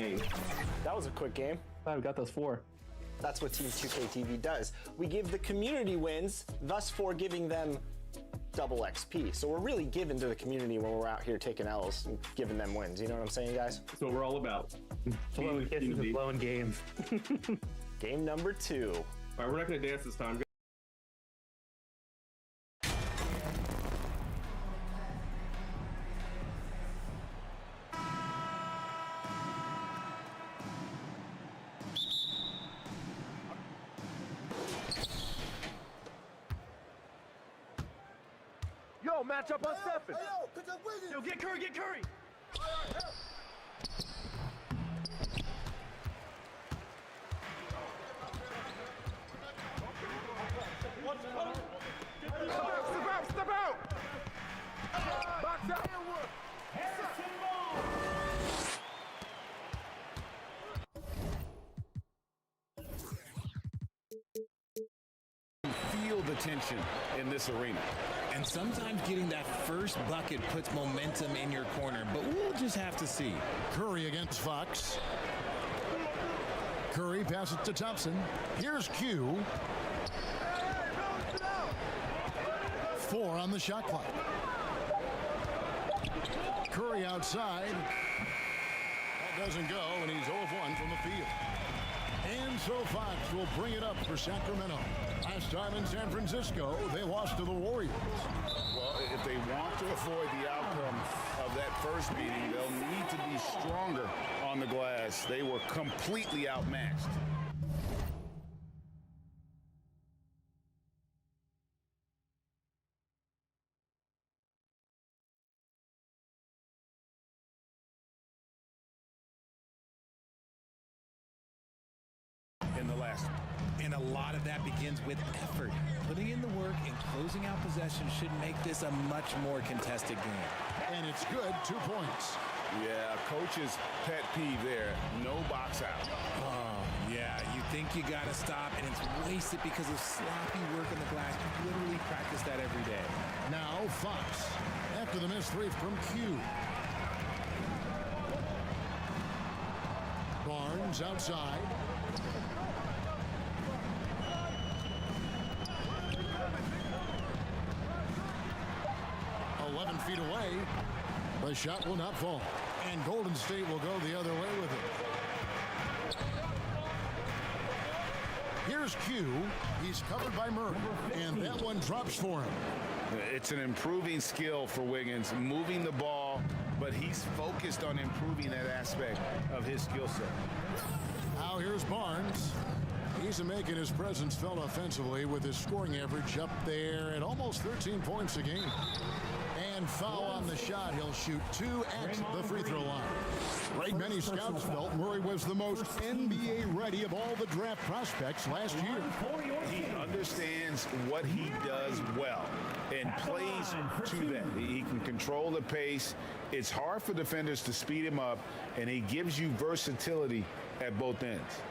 Dang. That was a quick game. Oh, we got those 4. That's what Team 2K TV does. We give the community wins, thus for giving them double XP. So we're really giving to the community when we're out here taking L's and giving them wins. You know what I'm saying, guys? That's what we're all about. Blowing kisses and blowing games. Game number 2. All right, we're not going to dance this time. Yo, match up on Stephen. Yo, get Curry, get Curry. Step out! Box out! Feel the tension in this arena. And sometimes getting that first bucket puts momentum in your corner, but we'll just have to see. Curry against Fox. Curry passes to Thompson. Here's Q. 4 on the shot clock. Curry outside. That doesn't go, and he's 0 of 1 from the field. And so Fox will bring it up for Sacramento. Last time in San Francisco, they lost to the Warriors. Well, if they want to avoid the outcome of that first meeting, they'll need to be stronger on the glass. They were completely outmatched. In the last one. And a lot of that begins with effort. Putting in the work and closing out possession should make this a much more contested game. And it's good, 2 points. Yeah, coach's pet peeve there. No box out. Oh, yeah. You think you got to stop, and it's wasted because of sloppy work on the glass. You literally practice that every day. Now Fox, after the missed 3 from Q. Barnes outside. Feet away. The shot will not fall. And Golden State will go the other way with it. Here's Q. He's covered by Murray. And that one drops for him. It's an improving skill for Wiggins, moving the ball, but he's focused on improving that aspect of his skill set. Now here's Barnes. He's making his presence felt offensively with his scoring average up there at almost 13 points a game. And foul on the shot. He'll shoot 2 at the free throw line. Like many scouts felt, Murray was the most NBA ready of all the draft prospects last year. He understands what he does well and plays to that. He can control the pace. It's hard for defenders to speed him up, and he gives you versatility at both ends.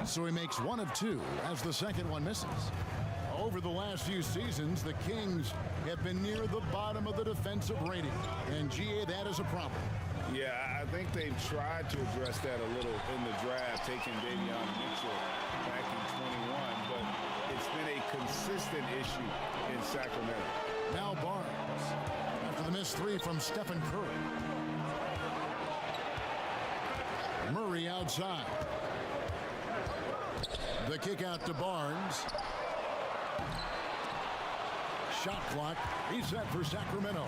So he makes 1 of 2 as the second one misses. Over the last few seasons, the Kings have been near the bottom of the defensive rating. And, GA, that is a problem. Yeah, I think they've tried to address that a little in the draft, taking Davion Mitchell back in 21, but it's been a consistent issue in Sacramento. Now Barnes, after the missed 3 from Stephen Curry. Murray outside. The kick out to Barnes. Shot clock reset for Sacramento.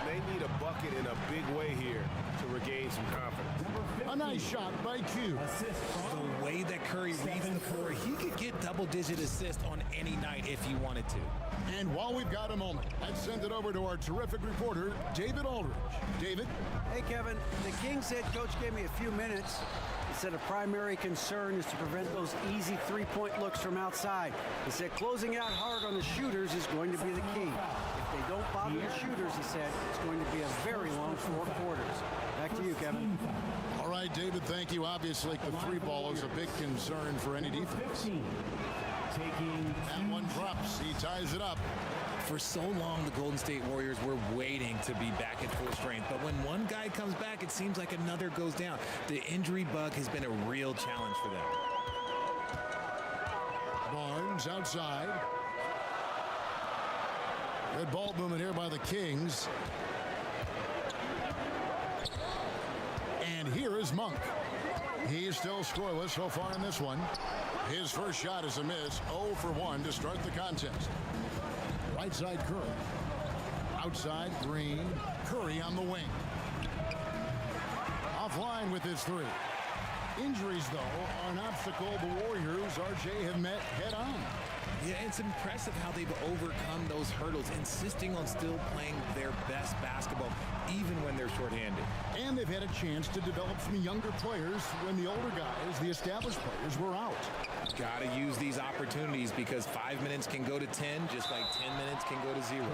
They need a bucket in a big way here to regain some confidence. A nice shot by Q. The way that Curry reads the floor, he could get double-digit assists on any night if he wanted to. And while we've got a moment, let's send it over to our terrific reporter, David Aldridge. David? Hey, Kevin. The Kings head coach gave me a few minutes. He said a primary concern is to prevent those easy three-point looks from outside. He said closing out hard on the shooters is going to be the key. If they don't bother the shooters, he said, it's going to be a very long 4 quarters. Back to you, Kevin. All right, right, David, thank you. Obviously, the three ball is a big concern for any defense. That one drops. He ties it up. For so long, the Golden State Warriors were waiting to be back at full strength. But when one guy comes back, it seems like another goes down. The injury bug has been a real challenge for them. Barnes outside. Good ball movement here by the Kings. And here is Monk. He's still scoreless so far in this one. His first shot is a miss. 0 for 1 to start the contest. Right side Curry. Outside Green. Curry on the wing. Offline with his three. Injuries, though, are an obstacle the Warriors, RJ, have met head-on. Yeah, it's impressive how they've overcome those hurdles, insisting on still playing their best basketball, even when they're shorthanded. And they've had a chance to develop some younger players when the older guys, the established players, were out. Got to use these opportunities because 5 minutes can go to 10, just like 10 minutes can go to 0.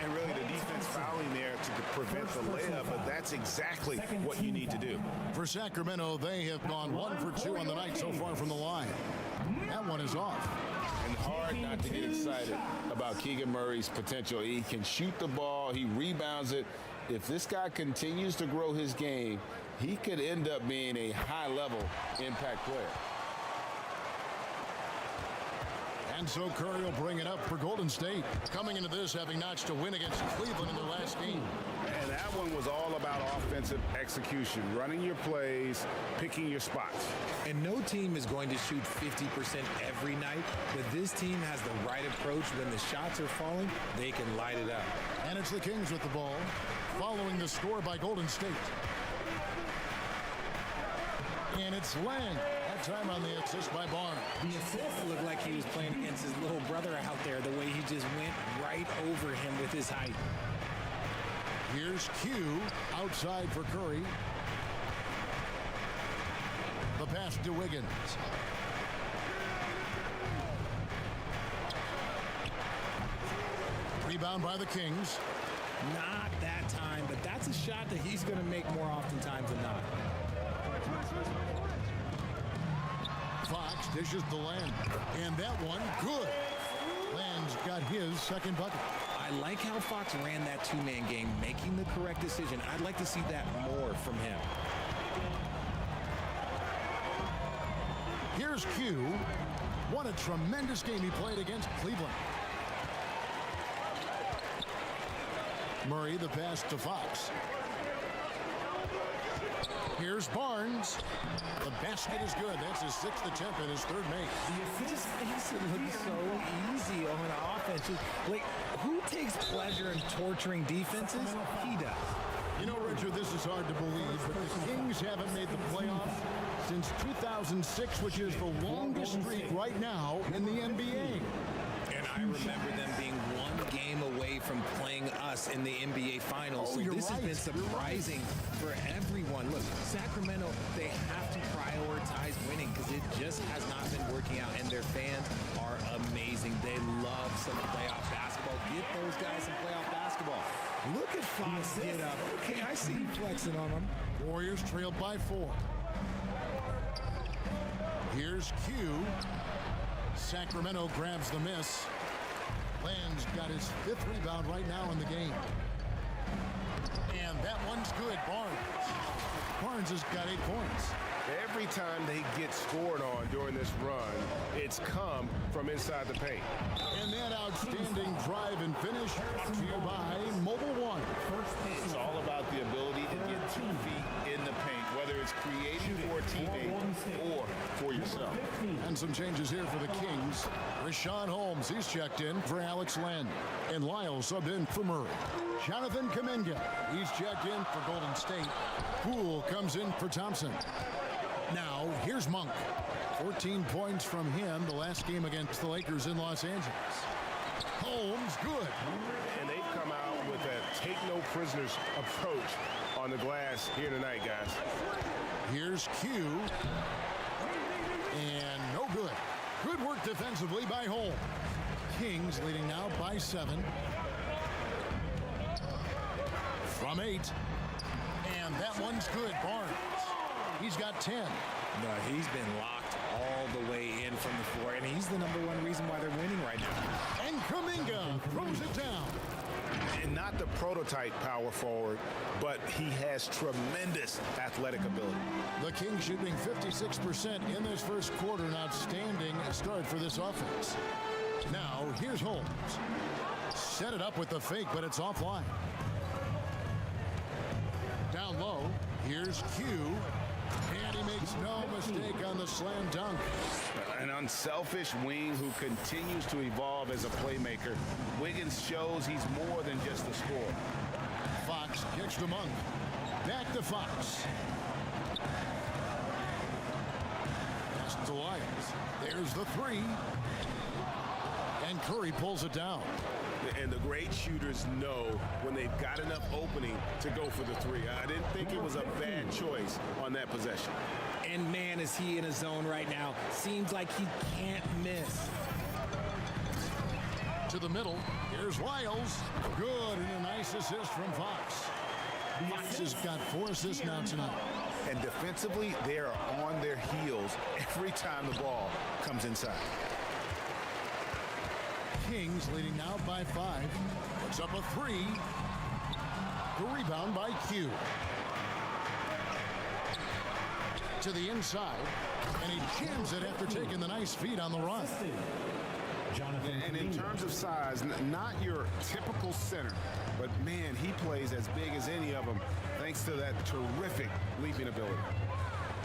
And really the defense fouling there to prevent the layup, but that's exactly what you need to do. For Sacramento, they have gone 1 for 2 on the night so far from the line. That one is off. And hard not to get excited about Keegan Murray's potential. He can shoot the ball. He rebounds it. If this guy continues to grow his game, he could end up being a high-level impact player. And so Curry will bring it up for Golden State, coming into this having notched a win against Cleveland in their last game. And that one was all about offensive execution, running your plays, picking your spots. And no team is going to shoot 50% every night, but this team has the right approach. When the shots are falling, they can light it up. And it's the Kings with the ball, following the score by Golden State. And it's Lang. That time on the assist by Barnes. The assist looked like he was playing against his little brother out there, the way he just went right over him with his height. Here's Q outside for Curry. The pass to Wiggins. Rebound by the Kings. Not that time, but that's a shot that he's going to make more oftentimes than not. Fox dishes to Land. And that one, good. Land's got his second bucket. I like how Fox ran that two-man game, making the correct decision. I'd like to see that more from him. Here's Q. What a tremendous game he played against Cleveland. Murray, the pass to Fox. Here's Barnes. The basket is good. That's his 6th attempt and his 3rd make. He just makes it look so easy on offense. Like, who takes pleasure in torturing defenses? He does. You know, Richard, this is hard to believe, but the Kings haven't made the playoffs since 2006, which is the longest streak right now in the NBA. And I remember them being one game away from playing us in the NBA Finals. So this has been surprising for everyone. Look, Sacramento, they have to prioritize winning because it just has not been working out. And their fans are amazing. They love some playoff basketball. Get those guys some playoff basketball. Look at Fox get up. Okay, I see you flexing on them. Warriors trailed by 4. Here's Q. Sacramento grabs the miss. Land's got his 5th rebound right now in the game. And that one's good. Barnes has got 8 points. Every time they get scored on during this run, it's come from inside the paint. And that outstanding drive and finish brought to you by Mobile One. It's all about the ability to get 2 feet in the paint, whether it's creating for a teammate or for yourself. And some changes here for the Kings. Rashawn Holmes, he's checked in for Alex Len. And Lyle subbed in for Murray. Jonathan Kuminga, he's checked in for Golden State. Poole comes in for Thompson. Now, here's Monk. 14 points from him the last game against the Lakers in Los Angeles. Holmes, good. And they've come out with a take-no-prisoners approach on the glass here tonight, guys. Here's Q. And no good. Good work defensively by Holmes. Kings leading now by 7. From 8. And And that one's good. Barnes. He's got 10. No, he's been locked all the way in from the floor, and he's the number one reason why they're winning right now. And Kuminga throws it down. And not the prototype power forward, but he has tremendous athletic ability. The Kings shooting 56% in this first quarter. An outstanding start for this offense. Now, here's Holmes. Set it up with the fake, but it's offline. Down low, here's Q. And he makes no mistake on the slam dunk. An unselfish wing who continues to evolve as a playmaker. Wiggins shows he's more than just a scorer. Fox kicks to Monk. Back to Fox. Pass to Lyles. There's the three. And Curry pulls it down. And the great shooters know when they've got enough opening to go for the three. I didn't think it was a bad choice on that possession. And man, is he in a zone right now. Seems like he can't miss. To the middle. Here's Lyles. Good, and a nice assist from Fox. Fox has got 4 assists now tonight. And defensively, they are on their heels every time the ball comes inside. Kings leading now by 5. Puts up a 3. The rebound by Q. To the inside. And he jams it after taking the nice feed on the run. And in terms of size, not your typical center, but man, he plays as big as any of them thanks to that terrific leaping ability.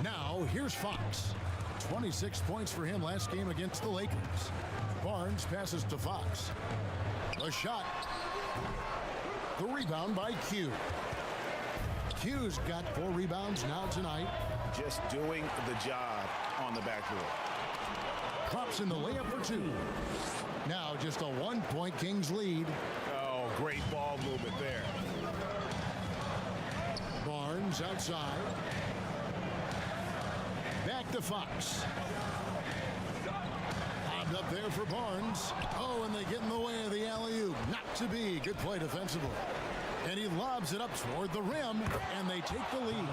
Now, here's Fox. 26 points for him last game against the Lakers. Barnes passes to Fox. The shot. The rebound by Q. Q's got 4 rebounds now tonight. Just doing the job on the backboard. Drops in the layup for 2. Now just a 1-point Kings lead. Oh, great ball movement there. Barnes outside. Back to Fox. Lobbed up there for Barnes. Oh, and they get in the way of the alley-oop. Not to be. Good play defensively. And he lobs it up toward the rim, and they take the lead. An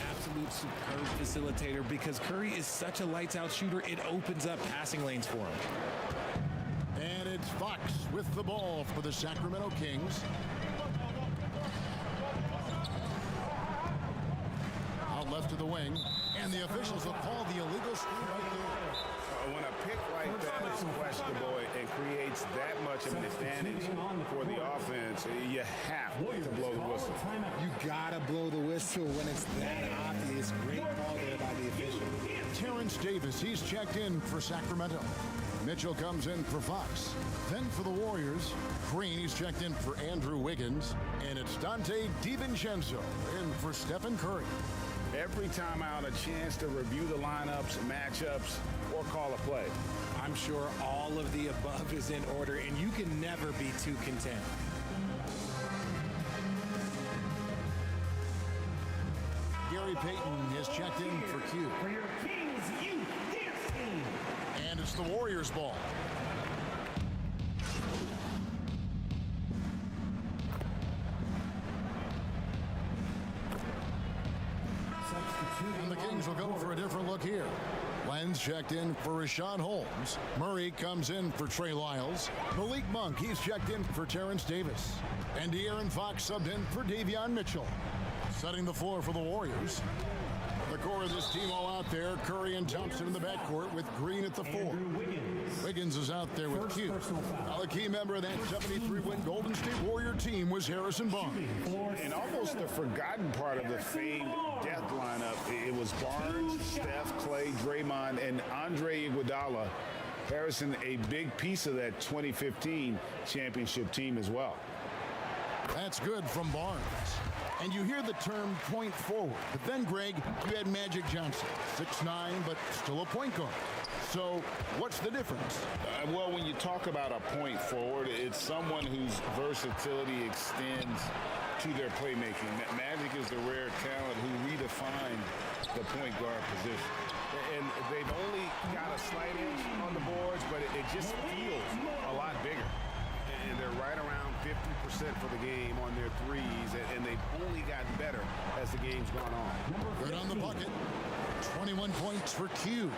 absolute superb facilitator because Curry is such a lights-out shooter. It opens up passing lanes for him. And it's Fox with the ball for the Sacramento Kings. Out left to the wing, and the officials have called the illegal screen right there. When a pick like that is questionable and creates that much of an advantage for the offense, you have to blow the whistle. You gotta blow the whistle when it's that obvious. Great call there by the official. Terrence Davis, he's checked in for Sacramento. Mitchell comes in for Fox. Then for the Warriors, Green, he's checked in for Andrew Wiggins. And it's Dante DiVincenzo in for Stephen Curry. Every time out, a chance to review the lineups, matchups, or call a play. I'm sure all of the above is in order, and you can never be too content. Gary Payton is checked in for Q. For your Kings Youth Dance Team. And it's the Warriors' ball. And the Kings will go for a different look here. Lenz checked in for Rashawn Holmes. Murray comes in for Trey Lyles. Malik Monk, he's checked in for Terrence Davis. And De'Aaron Fox subbed in for Davion Mitchell. Setting the floor for the Warriors. The core of this team all out there. Curry and Thompson in the backcourt with Green at the 4. Wiggins is out there with Q. Now the key member of that 73-win Golden State Warrior team was Harrison Barnes. And almost the forgotten part of the famed death lineup, it was Barnes, Steph, Clay, Draymond, and Andre Iguodala. Harrison, a big piece of that 2015 championship team as well. That's good from Barnes. And you hear the term point forward. But then, Greg, you had Magic Johnson, 6'9", but still a point guard. So what's the difference? Well, when you talk about a point forward, it's someone whose versatility extends to their playmaking. Magic is the rare talent who redefined the point guard position. And they've only got a slight edge on the boards, but it just feels a lot bigger. And they're right around 50% for the game on their threes, and they've only gotten better as the game's gone on. Good on the bucket. 21 points for Q.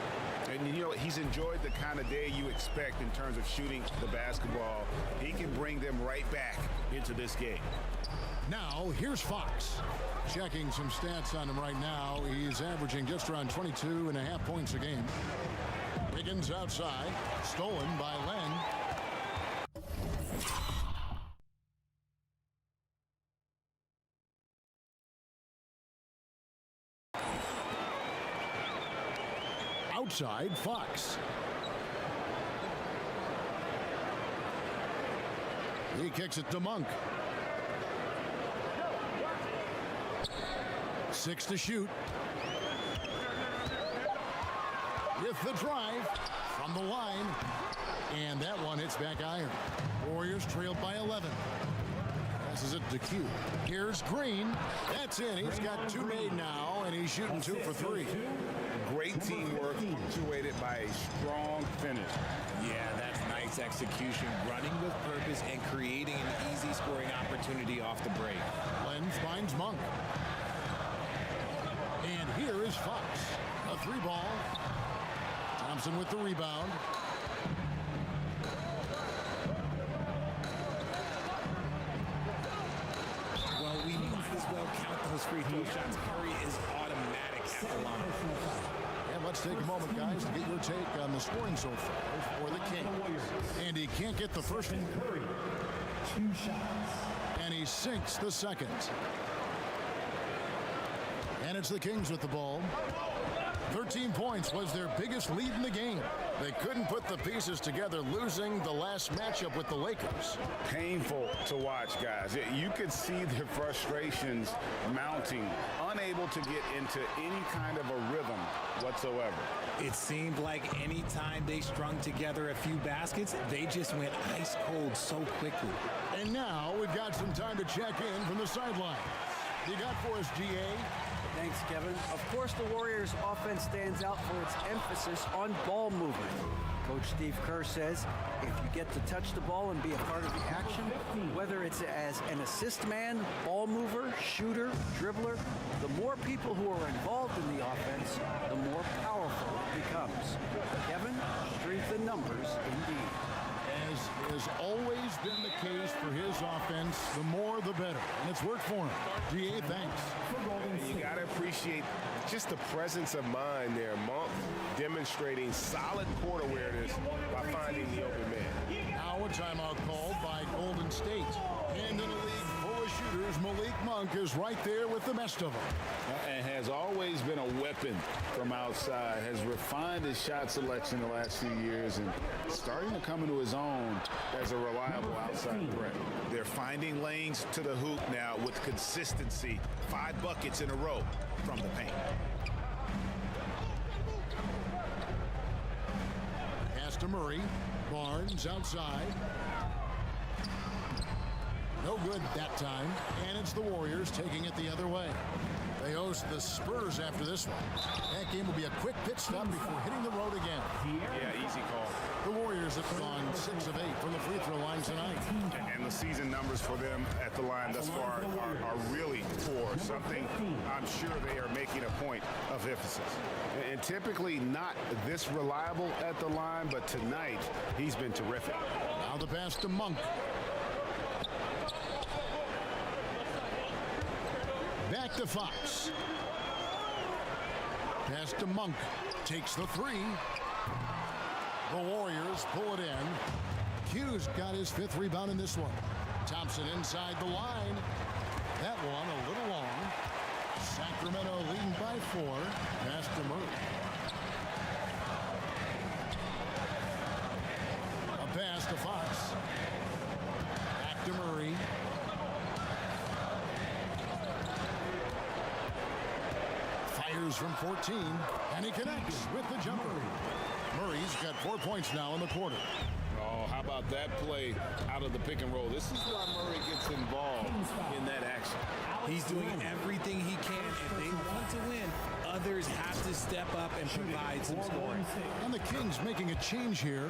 And you know, he's enjoyed the kind of day you expect in terms of shooting the basketball. He can bring them right back into this game. Now, here's Fox. Checking some stats on him right now. He's averaging just around 22.5 points a game. Wiggins outside. Stolen by Len. Outside, Fox. He kicks it to Monk. 6 to shoot. With the drive from the line. And that one hits back iron. Warriors trailed by 11. Passes it to Q. Here's Green. That's in. He's got 2 made now, and he's shooting 2 for 3. Great teamwork punctuated by a strong finish. Yeah, that's nice execution, running with purpose and creating an easy scoring opportunity off the break. Len finds Monk. And here is Fox. A 3-ball. Thompson with the rebound. Well, we might as well count those free throw shots. Curry is automatic at the line. And let's take a moment, guys, to get your take on the scoring so far for the Kings. And he can't get the first one. Curry, 2 shots. And he sinks the second. And it's the Kings with the ball. 13 points was their biggest lead in the game. They couldn't put the pieces together, losing the last matchup with the Lakers. Painful to watch, guys. You could see their frustrations mounting, unable to get into any kind of a rhythm whatsoever. It seemed like any time they strung together a few baskets, they just went ice cold so quickly. And now we've got some time to check in from the sideline. You got for us, GA? Thanks, Kevin. Of course, the Warriors' offense stands out for its emphasis on ball movement. Coach Steve Kerr says if you get to touch the ball and be a part of the action, whether it's as an assist man, ball mover, shooter, dribbler, the more people who are involved in the offense, the more powerful it becomes. Kevin, strength in numbers indeed. As has always been the case for his offense, the more the better. And it's worked for him. GA, thanks. You got to appreciate just the presence of mind there. Monk demonstrating solid court awareness by finding the open man. Now a timeout called by Golden State. And in a league full of shooters, Malik Monk is right there with the best of them. And has always been a weapon from outside. Has refined his shot selection the last few years and starting to come into his own as a reliable outside threat. They're finding lanes to the hoop now with consistency. 5 buckets in a row from the paint. Pass to Murray. Barnes outside. No good that time. And it's the Warriors taking it the other way. They host the Spurs after this one. That game will be a quick pit stop before hitting the road again. Yeah, easy call. The Warriors have gone 6 of 8 from the free throw line tonight. And the season numbers for them at the line thus far are really poor. Something I'm sure they are making a point of emphasis. And typically not this reliable at the line, but tonight he's been terrific. Now the pass to Monk. Back to Fox. Pass to Monk. Takes the 3. The Warriors pull it in. Q's got his 5th rebound in this one. Thompson inside the line. That one a little long. Sacramento leading by 4. Pass to Murray. A pass to Fox. Back to Murray. Fires from 14, and he connects with the jumper. Murray's got 4 points now in the quarter. Oh, how about that play out of the pick and roll? This is why Murray gets involved in that action. He's doing everything he can. If they want to win, others have to step up and provide some scoring. And the Kings making a change here.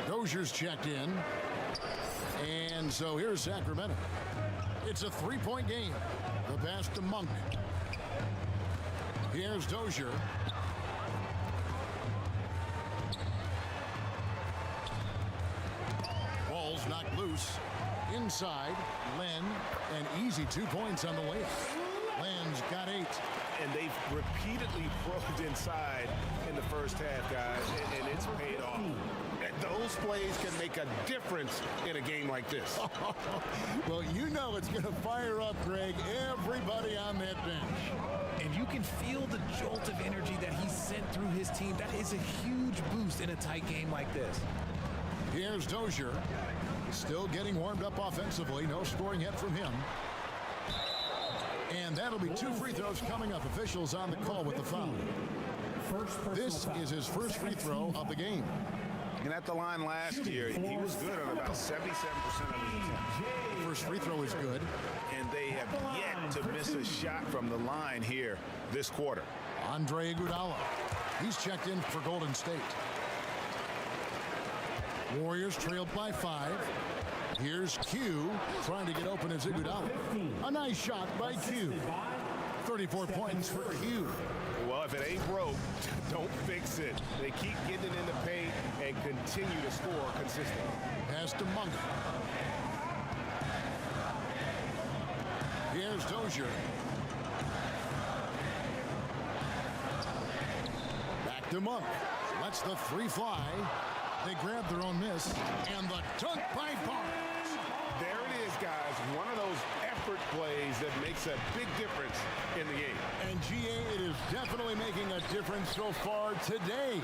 Dozier's checked in. And And so here's Sacramento. It's a three-point game. The pass to Monk. Here's Dozier. Ball's knocked loose. Inside, Len, an easy 2 points on the way. Len's got 8. And they've repeatedly probed inside in the first half, guys, and it's paid off. Those plays can make a difference in a game like this. Well, you know it's going to fire up, Greg, everybody on that bench. And you can feel the jolt of energy that he sent through his team. That is a huge boost in a tight game like this. Here's Dozier. Still getting warmed up offensively. No scoring yet from him. And that'll be 2 free throws coming up. Officials on the call with the foul. This is his first free throw of the game. And at the line last year, he was good on about 77% of his attempts. First free throw is good. And they have yet to miss a shot from the line here this quarter. Andre Iguodala. He's checked in for Golden State. Warriors trailed by 5. Here's Q trying to get open as Iguodala. A nice shot by Q. 34 points for Q. Well, if it ain't broke, don't fix it. They keep getting it in the paint and continue to score consistently. Pass to Monk. Here's Dozier. Back to Monk. Lets the 3 fly. They grab their own miss. And the dunk by Barnes. There it is, guys. One of those effort plays that makes a big difference in the game. And GA, it is definitely making a difference so far today.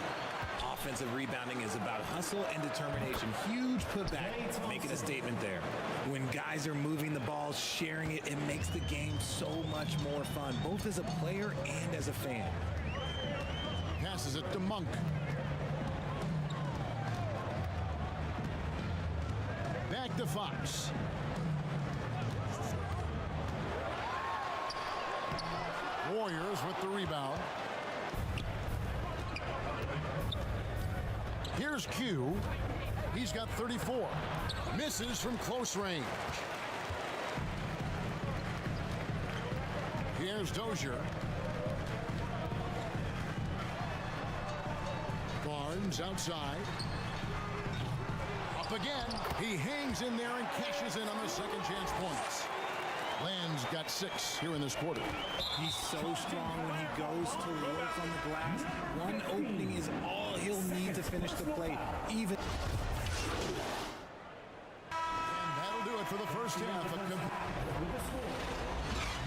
Offensive rebounding is about hustle and determination. Huge putback, making a statement there. When guys are moving the ball, sharing it, it makes the game so much more fun, both as a player and as a fan. Passes it to Monk. Back to Fox. Warriors with the rebound. Here's Q. He's got 34. Misses from close range. Here's Dozier. Barnes outside. Up again. He hangs in there and cashes in on the second chance points. Land's got 6 here in this quarter. He's so strong when he goes to work on the glass. One opening is all he'll need to finish the play. Even. And that'll do it for the first half. With the score,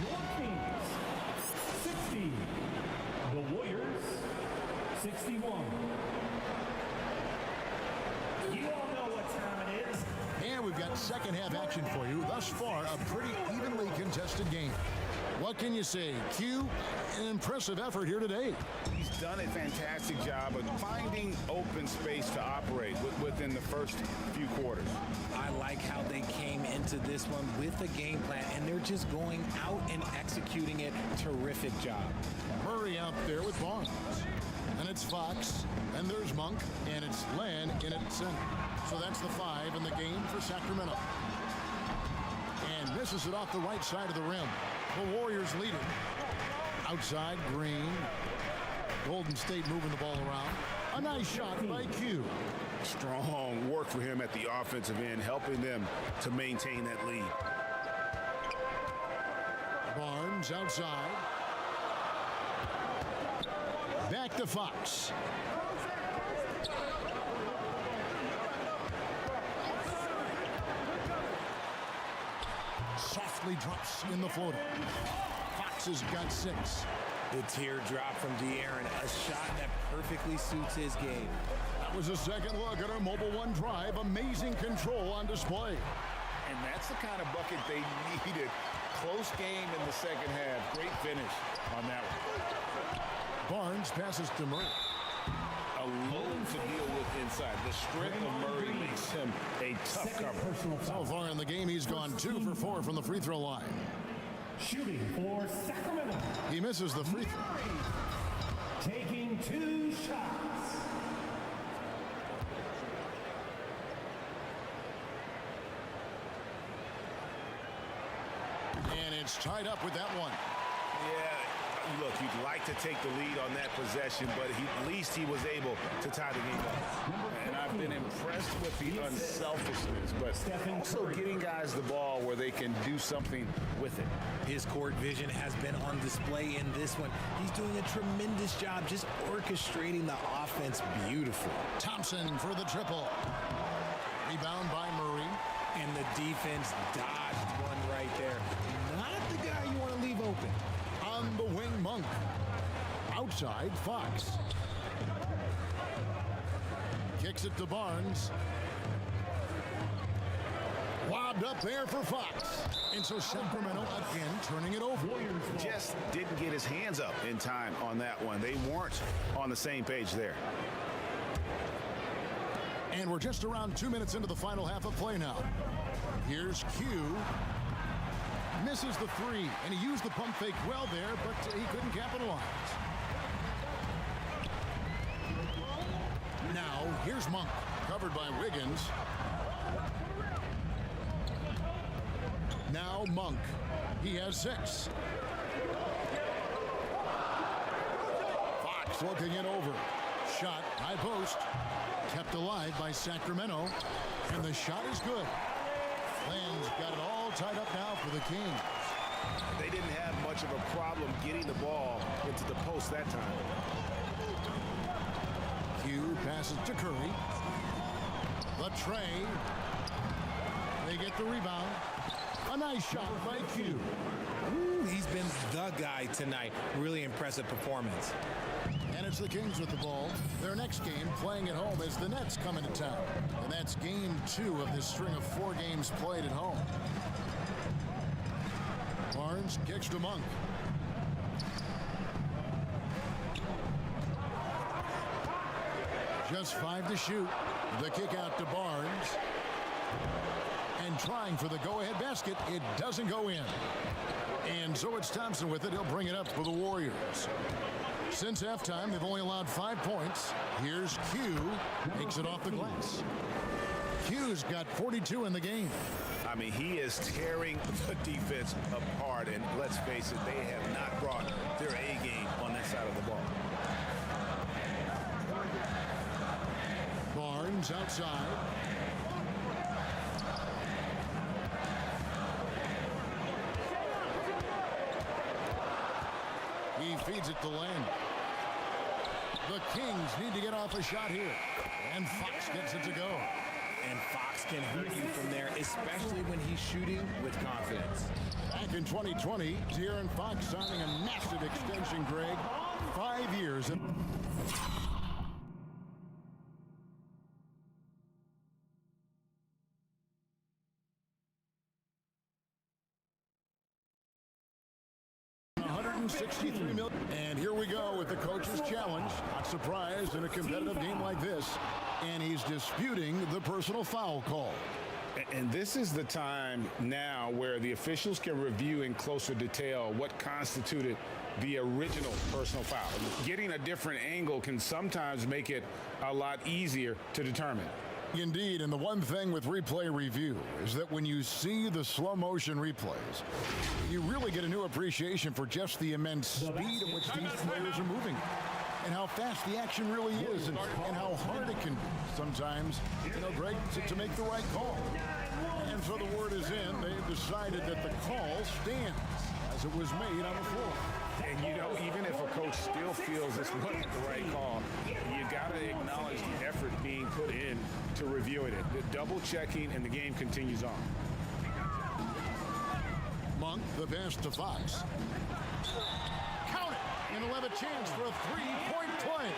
your Kings 60, the Warriors 61. You all know what time it is. And we've got second half action for you. Thus far, a pretty evenly contested game. What can you say? Q, an impressive effort here today. He's done a fantastic job of finding open space to operate within the first few quarters. I like how they came into this one with a game plan, and they're just going out and executing it. Terrific job. Murray out there with Barnes. And it's Fox, and there's Monk, and it's Len in at center. So that's the 5 in the game for Sacramento. And misses it off the right side of the rim. The Warriors lead it. Outside, Green. Golden State moving the ball around. A nice shot by Q. Strong work for him at the offensive end, helping them to maintain that lead. Barnes outside. Back to Fox. Softly drops in the floater. Fox has got 6. The teardrop from De'Aaron, a shot that perfectly suits his game. That was a second look at our Mobile One drive. Amazing control on display. And that's the kind of bucket they needed. Close game in the second half. Great finish on that one. Barnes passes to Murray. A load to deal with inside. The strength of Murray makes him a tough cover. So far in the game, he's gone 2 for 4 from the free throw line. Shooting for Sacramento. He misses the free throw. Taking 2 shots. And it's tied up with that one. Yeah, look, you'd like to take the lead on that possession, but at least he was able to tie the game up. And I've been impressed with the unselfishness, but also getting guys the ball where they can do something with it. His court vision has been on display in this one. He's doing a tremendous job just orchestrating the offense beautiful. Thompson for the triple. Rebound by Murray. And the defense dodged one right there. Not the guy you want to leave open. On the wing, Monk. Outside, Fox. Kicks it to Barnes. Lobbed up there for Fox. And so Sacramento again turning it over. Just didn't get his hands up in time on that one. They weren't on the same page there. And we're just around 2 minutes into the final half of play now. Here's Q. Misses the three, and he used the pump fake well there, but he couldn't capitalize. Now, here's Monk, covered by Wiggins. Now Monk. He has 6. Fox looking it over. Shot, high post. Kept alive by Sacramento. And the shot is good. Land's got it all tied up now for the Kings. They didn't have much of a problem getting the ball into the post that time. Q passes to Curry. The tray. They get the rebound. A nice shot by Q. Ooh, he's been the guy tonight. Really impressive performance. And it's the Kings with the ball. Their next game playing at home as the Nets come into town. And that's game 2 of this string of 4 games played at home. Barnes kicks to Monk. Just 5 to shoot. The kick out to Barnes. And trying for the go-ahead basket. It doesn't go in. And so it's Thompson with it. He'll bring it up for the Warriors. Since halftime, they've only allowed 5 points. Here's Q. Takes it off the glass. Q's got 42 in the game. I mean, he is tearing the defense apart. And let's face it, they have not brought their A game on that side of the ball. Barnes outside. He feeds it to Land. The Kings need to get off a shot here. And Fox gets it to go. And Fox can hurt you from there, especially when he's shooting with confidence. Back in 2020, De'Aaron Fox signing a massive extension, Greg. 5 years. $163 million. And here we go with the coach's challenge. Not surprised in a competitive game like this. And he's disputing the personal foul call. And this is the time now where the officials can review in closer detail what constituted the original personal foul. Getting a different angle can sometimes make it a lot easier to determine. Indeed, and the one thing with replay review is that when you see the slow motion replays, you really get a new appreciation for just the immense speed at which these players are moving and how fast the action really is and how hard it can be sometimes, Greg, to make the right call. And so the word is in. They've decided that the call stands as it was made on the floor. And, even if a coach still feels this wasn't the right call, you got to acknowledge the effort being put in to reviewing it. The double checking, and the game continues on. Monk, the pass to Fox. Count it! And he'll have a chance for a 3-point play.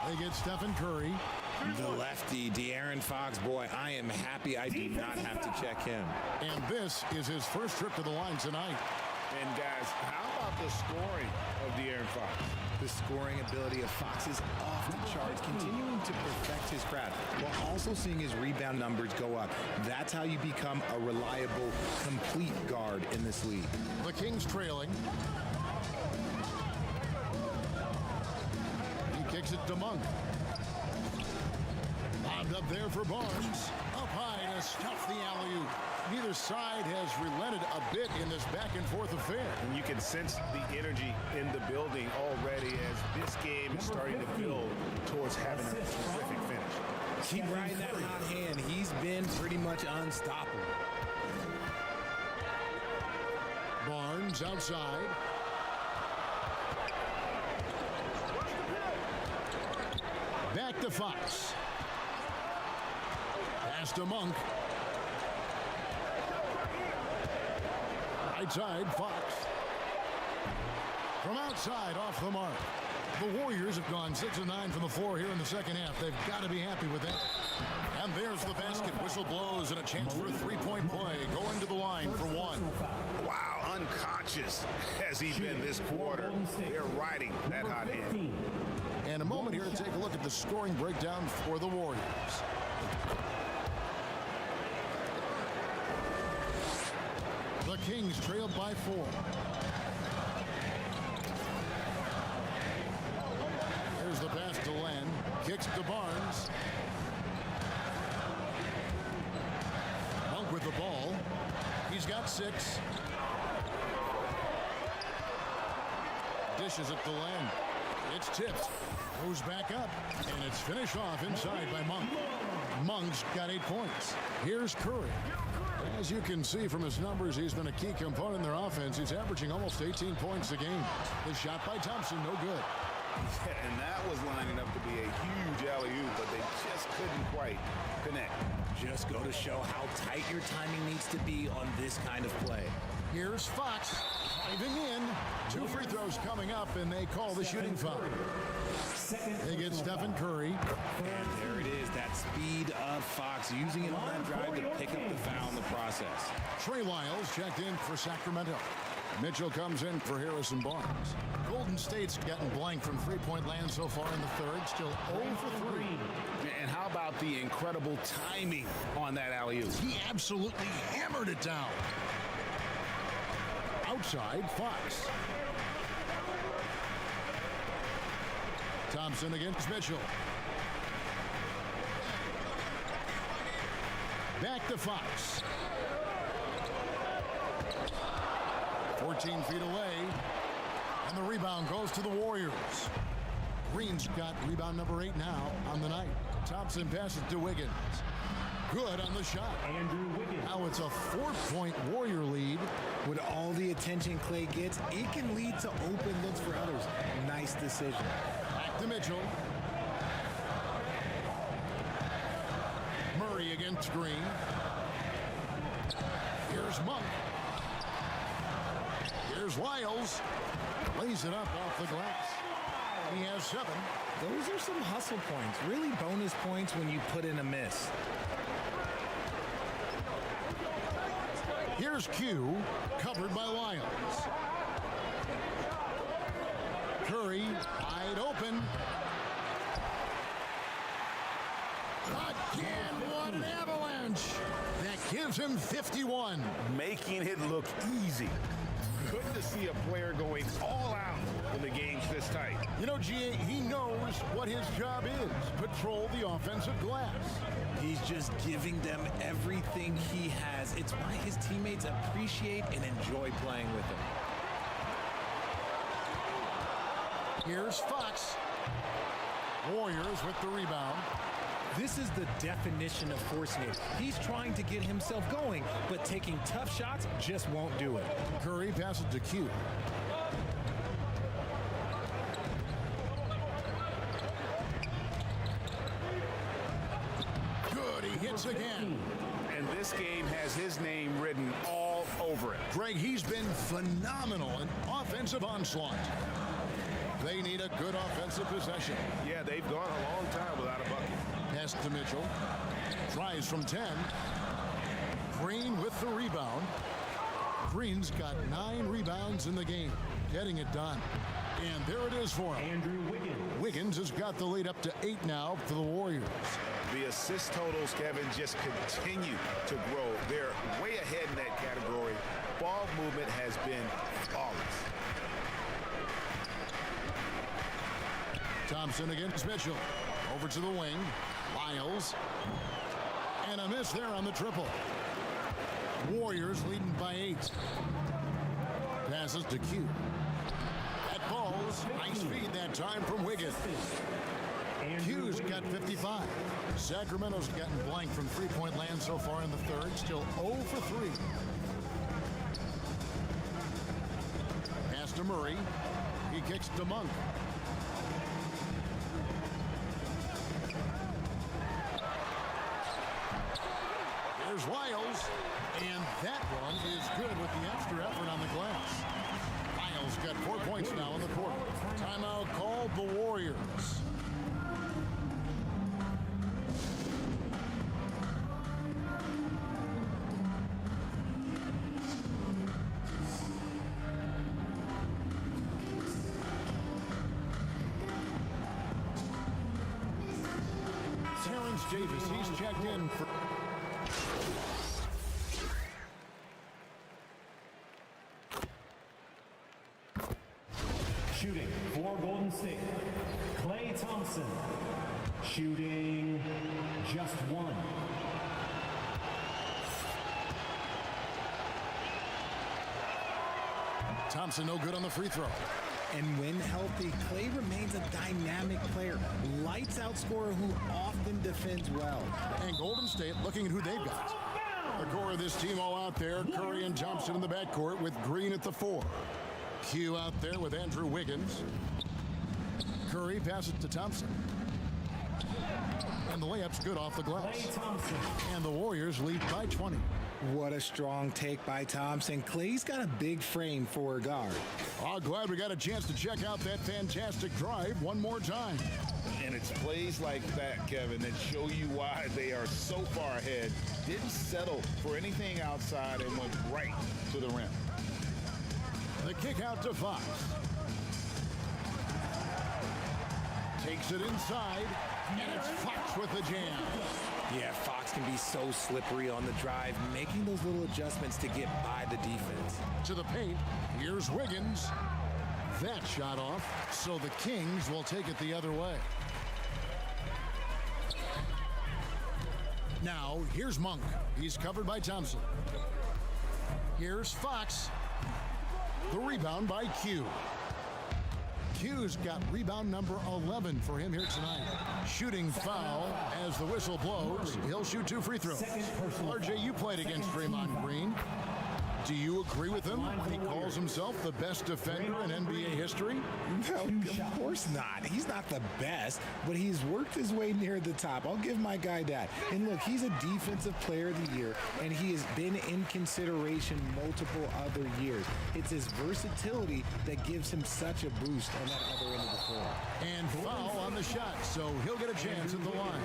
They get Stephen Curry. The lefty, De'Aaron Fox, boy, I am happy I do not have to check him. And this is his first trip to the line tonight. And guys, how about the scoring of De'Aaron Fox? The scoring ability of Fox is off the charts, continuing to perfect his craft while also seeing his rebound numbers go up. That's how you become a reliable, complete guard in this league. The Kings trailing. He kicks it to Monk. Lobbed up there for Barnes. Up high to stuff the alley-oop. Neither side has relented a bit in this back-and-forth affair. And you can sense the energy in the building already as this game is starting to build towards having a terrific finish. Keep riding that hot hand. He's been pretty much unstoppable. Barnes outside. Back to Fox. Pass to Monk. Right side, Fox. From outside, off the mark. The Warriors have gone 6 of 9 from the floor here in the second half. They've got to be happy with that. And there's the basket. Whistle blows and a chance for a three-point play. Going to the line for one. Wow, unconscious has he been this quarter. They're riding that hot hand. And a moment here to take a look at the scoring breakdown for the Warriors. The Kings trailed by 4. Here's the pass to Len. Kicks to Barnes. Monk with the ball. He's got 6. Dishes it to Len. It's tipped. Goes back up. And it's finished off inside by Monk. Monk's got 8 points. Here's Curry. As you can see from his numbers, he's been a key component in their offense. He's averaging almost 18 points a game. The shot by Thompson, no good. Yeah, and that was lining up to be a huge alley-oop, but they just couldn't quite connect. Just go to show how tight your timing needs to be on this kind of play. Here's Fox driving in. 2 free throws coming up, and they call the shooting foul. They get Stephen Curry. And there it is, that speed of Fox, using it on that drive to pick up the foul in the process. Trey Lyles checked in for Sacramento. Mitchell comes in for Harrison Barnes. Golden State's gotten blank from three-point land so far in the third. Still 0 for 3. And how about the incredible timing on that alley-oop? He absolutely hammered it down. Outside, Fox. Thompson against Mitchell. Back to Fox. 14 feet away. And the rebound goes to the Warriors. Green's got rebound number 8 now on the night. Thompson passes to Wiggins. Good on the shot. Andrew Wiggins. Now it's a 4-point Warrior lead. With all the attention Clay gets, it can lead to open looks for others. Nice decision. Back to Mitchell. Murray against Green. Here's Monk. Here's Lyles. Lays it up off the glass. He has 7. Those are some hustle points. Really bonus points when you put in a miss. Here's Q, covered by Lyles. Curry, wide open. Again, what an avalanche. That gives him 51. Making it look easy. Good to see a player going all out when the game's this tight. You know, GA, he knows what his job is. Patrol the offensive glass. He's just giving them everything he has. It's why his teammates appreciate and enjoy playing with him. Here's Fox. Warriors with the rebound. This is the definition of forcing it. He's trying to get himself going, but taking tough shots just won't do it. Curry passes to Q. Good, he hits again. And this game has his name written all over it. Greg, he's been phenomenal in offensive onslaught. They need a good offensive possession. Yeah, they've gone a long time without a bucket. Pass to Mitchell. Tries from 10. Green with the rebound. Green's got 9 rebounds in the game. Getting it done. And there it is for him. Andrew Wiggins. Wiggins has got the lead up to 8 now for the Warriors. The assist totals, Kevin, just continue to grow. They're way ahead in that category. Ball movement has been flawless. Thompson against Mitchell. Over to the wing. Lyles. And a miss there on the triple. Warriors leading by 8. Passes to Q. That falls. Nice feed that time from Wiggins. Q's got 55. Sacramento's gotten blank from three-point land so far in the third. Still 0 for 3. Pass to Murray. He kicks to Monk. Here's Lyles. And that one is good with the extra effort on the glass. Lyles got 4 points now in the quarter. Timeout called the Warriors. Terrence Davis, he's checked in for... Shooting for Golden State, Klay Thompson. Shooting just 1. Thompson no good on the free throw. And when healthy, Klay remains a dynamic player. Lights out scorer who often defends well. And Golden State looking at who they've got. The core of this team all out there. Curry and Thompson in the backcourt with Green at the 4. Q out there with Andrew Wiggins. Curry passes to Thompson. And the layup's good off the glass. And the Warriors lead by 20. What a strong take by Thompson. Klay's got a big frame for a guard. Oh, glad we got a chance to check out that fantastic drive one more time. And it's plays like that, Kevin, that show you why they are so far ahead. Didn't settle for anything outside and went right to the rim. The kick out to Fox. Takes it inside, and it's Fox with the jam. Yeah, Fox can be so slippery on the drive, making those little adjustments to get by the defense. To the paint, here's Wiggins. That shot off, so the Kings will take it the other way. Now, here's Monk. He's covered by Thompson. Here's Fox. The rebound by Q. Q's got rebound number 11 for him here tonight. Shooting foul as the whistle blows. He'll shoot 2 free throws. RJ, you played against Draymond Green. Do you agree with him when he calls himself the best defender in NBA history? No, of course not. He's not the best, but he's worked his way near the top. I'll give my guy that. And look, he's a defensive player of the year, and he has been in consideration multiple other years. It's his versatility that gives him such a boost on that other end of the floor. And foul on the shot, so he'll get a chance at the line.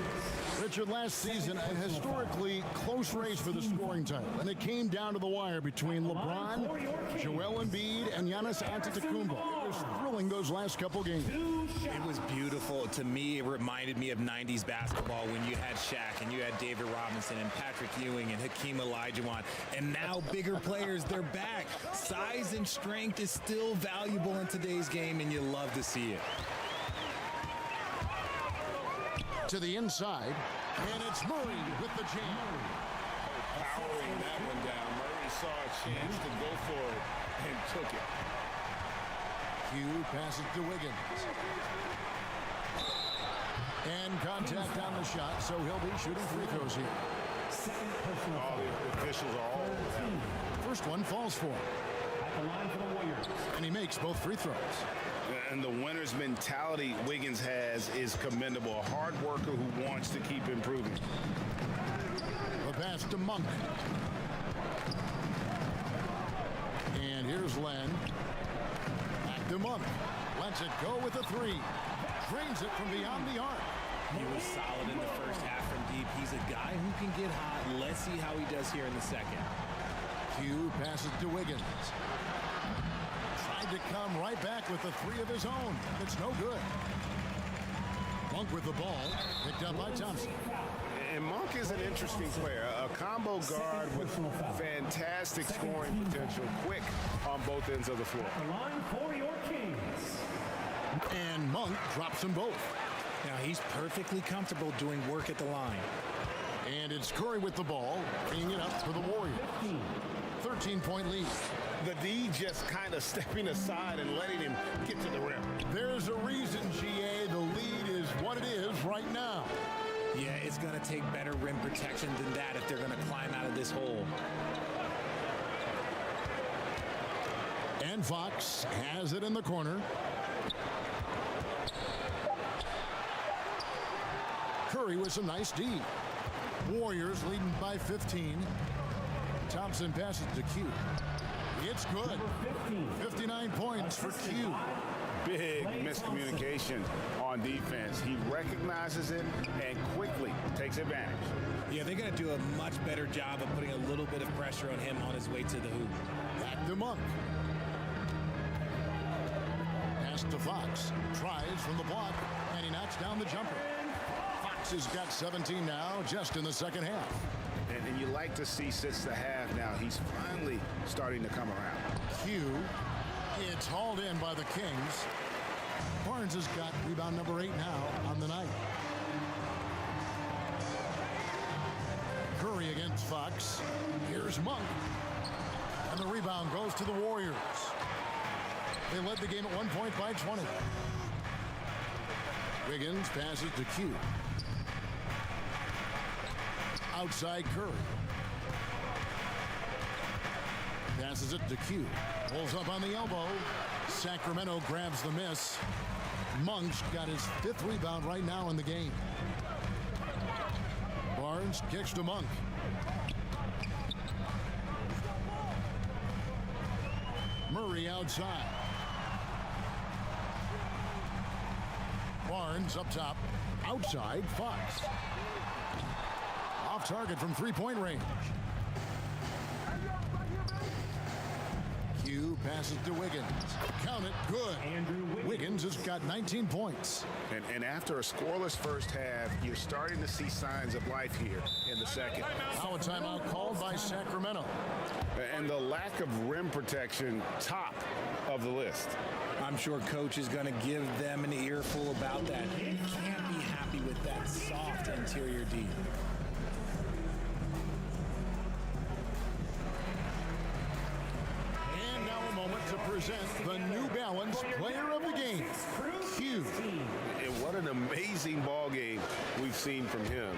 Richard, last season, a historically close race for the scoring title, and it came down to the wire between LeBron, Joel Embiid, and Giannis Antetokounmpo. It was thrilling those last couple games. It was beautiful. To me, it reminded me of 90s basketball when you had Shaq and you had David Robinson and Patrick Ewing and Hakeem Olajuwon. And now bigger players, they're back. Size and strength is still valuable in today's game, and you love to see it. To the inside, and it's Murray with the jam. Powering that one down. Murray saw a chance to go for it and took it. Q passes to Wiggins. And contact on the shot, so he'll be shooting free throws here. All the officials are all over that. First one falls for him. At the line for the Warriors. And he makes both free throws. And the winner's mentality Wiggins has is commendable. A hard worker who wants to keep improving. The pass to Monk. And here's Len. Back to Monk. Lets it go with a 3. Drains it from beyond the arc. He was solid in the first half from deep. He's a guy who can get hot. Let's see how he does here in the second. Q passes to Wiggins. Tried to come right back with a 3 of his own. It's no good. Monk with the ball. Picked up by Thompson. And Monk is an interesting player. A combo guard with fantastic scoring potential. Quick on both ends of the floor. The line for your Kings. And Monk drops them both. Now he's perfectly comfortable doing work at the line. And it's Curry with the ball, bringing it up for the Warriors. 13-point lead. The D just kind of stepping aside and letting him get to the rim. There's a reason, GA, the lead is what it is right now. Yeah, it's going to take better rim protection than that if they're going to climb out of this hole. And Fox has it in the corner. Curry with some nice D. Warriors leading by 15. Thompson passes to Q. It's good. 59 points for Q. Big miscommunication on defense. He recognizes it and quickly takes advantage. Yeah, they're going to do a much better job of putting a little bit of pressure on him on his way to the hoop. Back to Monk. Pass to Fox. Tries from the block, and he knocks down the jumper. Fox has got 17 now, just in the second half. And you like to see since the half now, he's finally starting to come around. Q. It's hauled in by the Kings. Barnes has got rebound number 8 now on the night. Curry against Fox. Here's Monk. And the rebound goes to the Warriors. They led the game at 1 point by 20. Wiggins passes to Q. Outside Curry. Passes it to Q. Pulls up on the elbow. Sacramento grabs the miss. Monk's got his 5th rebound right now in the game. Barnes kicks to Monk. Murray outside. Barnes up top. Outside Fox. Off target from 3-point range. Q passes to Wiggins. Count it. Good. Wiggins has got 19 points. And after a scoreless first half, you're starting to see signs of life here in the second. Now a timeout called by Sacramento. And the lack of rim protection, top of the list. I'm sure coach is going to give them an earful about that. You can't be happy with that soft interior D. And now a moment to present the New Balance Player of the Game, Q. And what an amazing ball game we've seen from him.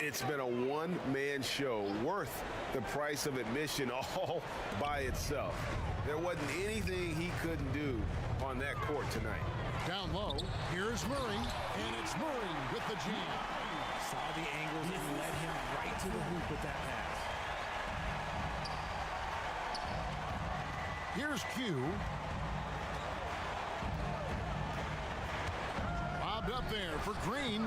It's been a one-man show worth the price of admission all by itself. There wasn't anything he couldn't do on that court tonight. Down low, here's Murray, and it's Murray with the jam. Saw the angles and led him right to the hoop with that pass. Here's Q. Bobbed up there for Green.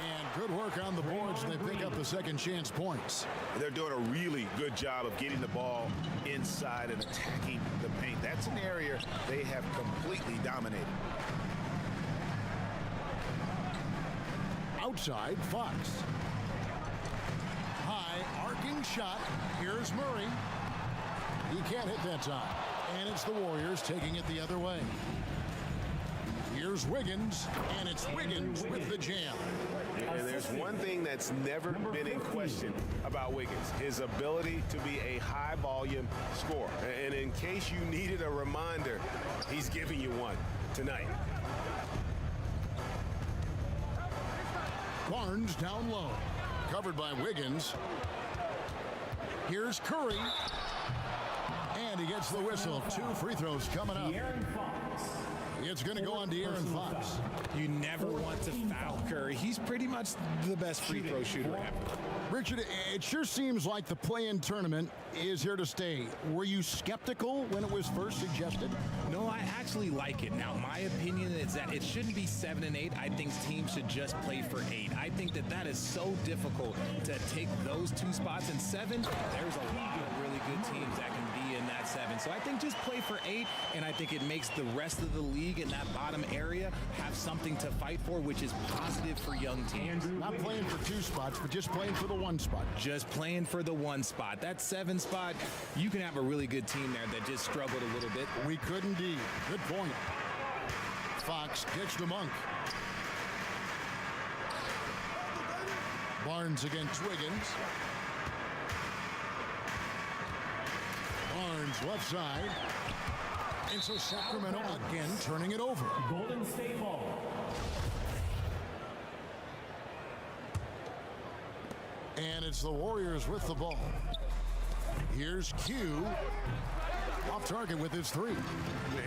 And good work on the boards. They pick up the second chance points. They're doing a really good job of getting the ball inside and attacking the paint. That's an area they have completely dominated. Outside, Fox. High arcing shot. Here's Murray. He can't hit that time. And it's the Warriors taking it the other way. Here's Wiggins, and it's Wiggins with the jam. And there's one thing that's never been in question about Wiggins, his ability to be a high-volume scorer. And in case you needed a reminder, he's giving you one tonight. Barnes down low. Covered by Wiggins. Here's Curry. And he gets the whistle. 2 free throws coming up. It's going to go on De'Aaron Fox. You never want to foul Curry. He's pretty much the best free throw shooter ever. Richard, it sure seems like the play-in tournament is here to stay. Were you skeptical when it was first suggested? No, I actually like it. Now, my opinion is that it shouldn't be 7 and 8. I think teams should just play for 8. I think that is so difficult to take those 2 spots. In 7, there's a lot of really good teams that can be in that 7. So I think just play for 8, and I think it makes the rest of the league in that bottom area have something to fight for, which is positive for young teams. Not playing for 2 spots, but just playing for the 1 spot. Just playing for the 1 spot. That 7 spot, you can have a really good team there that just struggled a little bit. We could indeed. Good point. Fox kicks to Monk. Barnes against Wiggins. Barnes left side. And so Sacramento again turning it over. Golden State ball. And it's the Warriors with the ball. Here's Q. Off target with his three.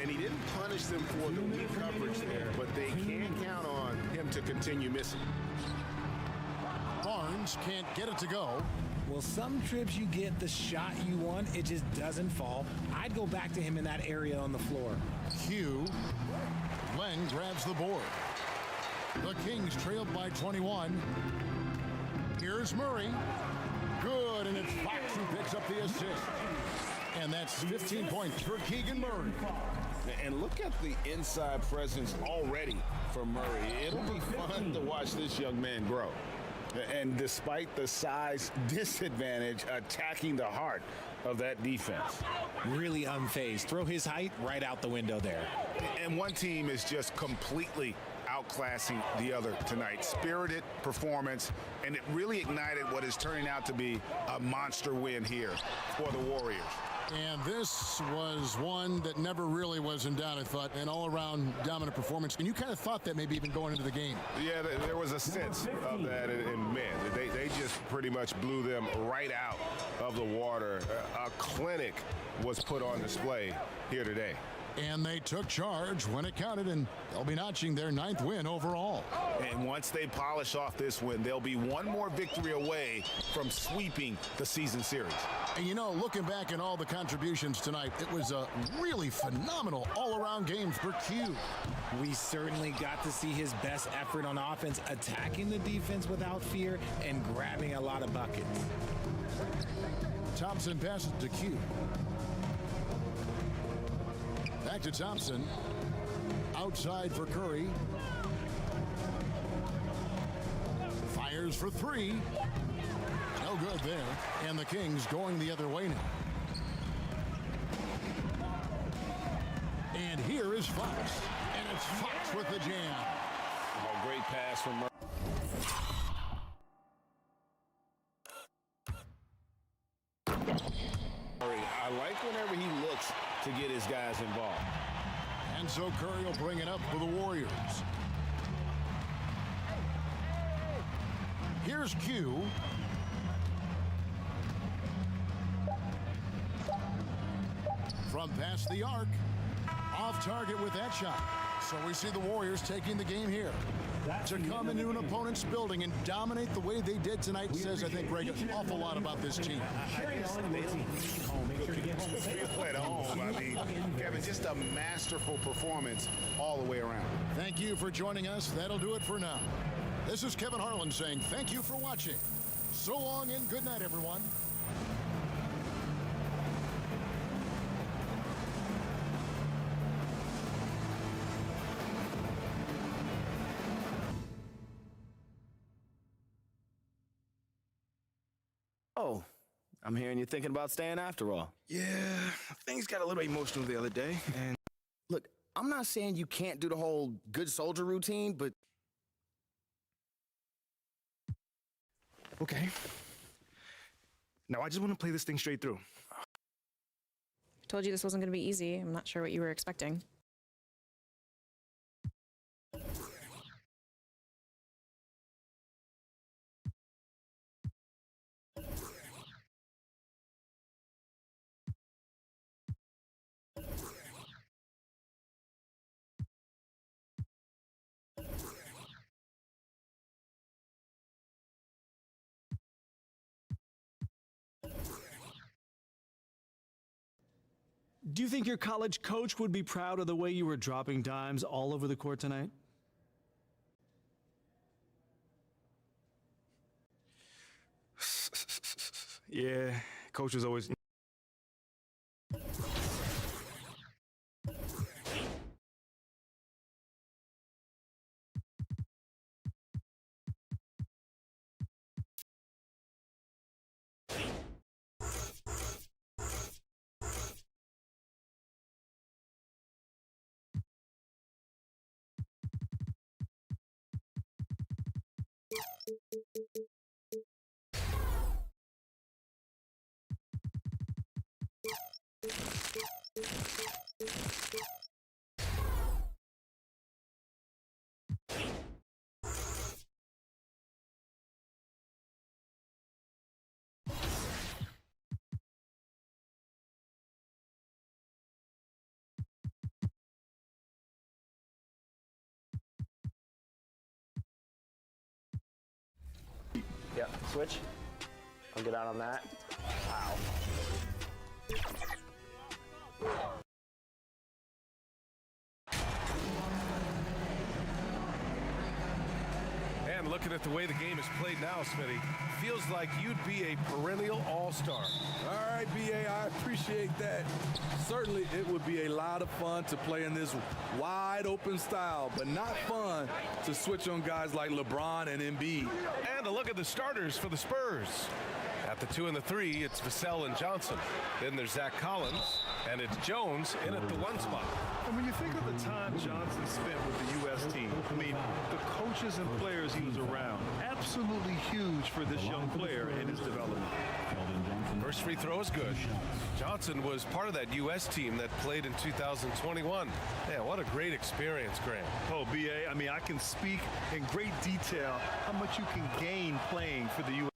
And he didn't punish them for the weak coverage there, but they can count on him to continue missing. Barnes can't get it to go. Well, some trips you get the shot you want, it just doesn't fall. I'd go back to him in that area on the floor. Q. Len grabs the board. The Kings trailed by 21. Here's Murray. Good, and it's Fox who picks up the assist. And that's 15 points for Keegan Murray. And look at the inside presence already for Murray. It'll be fun to watch this young man grow. And despite the size disadvantage, attacking the heart of that defense. Really unfazed. Throw his height right out the window there. And one team is just completely outclassing the other tonight. Spirited performance, and it really ignited what is turning out to be a monster win here for the Warriors. And this was one that never really was in doubt, I thought, an all-around dominant performance. And you kind of thought that maybe even going into the game. Yeah, there was a sense of that, and man, they just pretty much blew them right out of the water. A clinic was put on display here today. And they took charge when it counted, and they'll be notching their 9th win overall. And once they polish off this win, they'll be one more victory away from sweeping the season series. And you know, looking back at all the contributions tonight, it was a really phenomenal all-around game for Q. We certainly got to see his best effort on offense, attacking the defense without fear and grabbing a lot of buckets. Thompson passes to Q. Back to Thompson. Outside for Curry. Fires for three. No good there. And the Kings going the other way now. And here is Fox. And it's Fox with the jam. A great pass from Murray. I like whenever he looks to get his guys involved. And so Curry will bring it up for the Warriors. Here's Q. From past the arc. Off target with that shot. So we see the Warriors taking the game here. To come into an opponent's building and dominate the way they did tonight says, I think, Greg, an awful lot about this team. At home, I mean, Kevin, just a masterful performance all the way around. Thank you for joining us. That'll do it for now. This is Kevin Harlan saying thank you for watching. So long and good night, everyone. Oh, I'm hearing you're thinking about staying after all. Yeah, things got a little emotional the other day, and Look, I'm not saying you can't do the whole good soldier routine, but... okay. Now, I just want to play this thing straight through. I told you this wasn't going to be easy. I'm not sure what you were expecting. Do you think your college coach would be proud of the way you were dropping dimes all over the court tonight? Yeah, coach was always... Yep, switch. I'll get out on that. Wow. And looking at the way the game is played now, Smitty, feels like you'd be a perennial all-star. All right, BA, I appreciate that. Certainly, it would be a lot of fun to play in this wide-open style, but not fun to switch on guys like Lebron and Embiid. And a look at the starters for the Spurs. At the 2 and the 3, it's Vassell and Johnson. Then there's Zach Collins, and it's Jones in at the 1 spot. And when you think of the time Johnson spent with the U.S. team, I mean, the coaches and players he was around, absolutely huge for this young player in his development. First free throw is good. Johnson was part of that U.S. team that played in 2021. Man, what a great experience, Grant. Oh, B.A., I mean, I can speak in great detail how much you can gain playing for the U.S.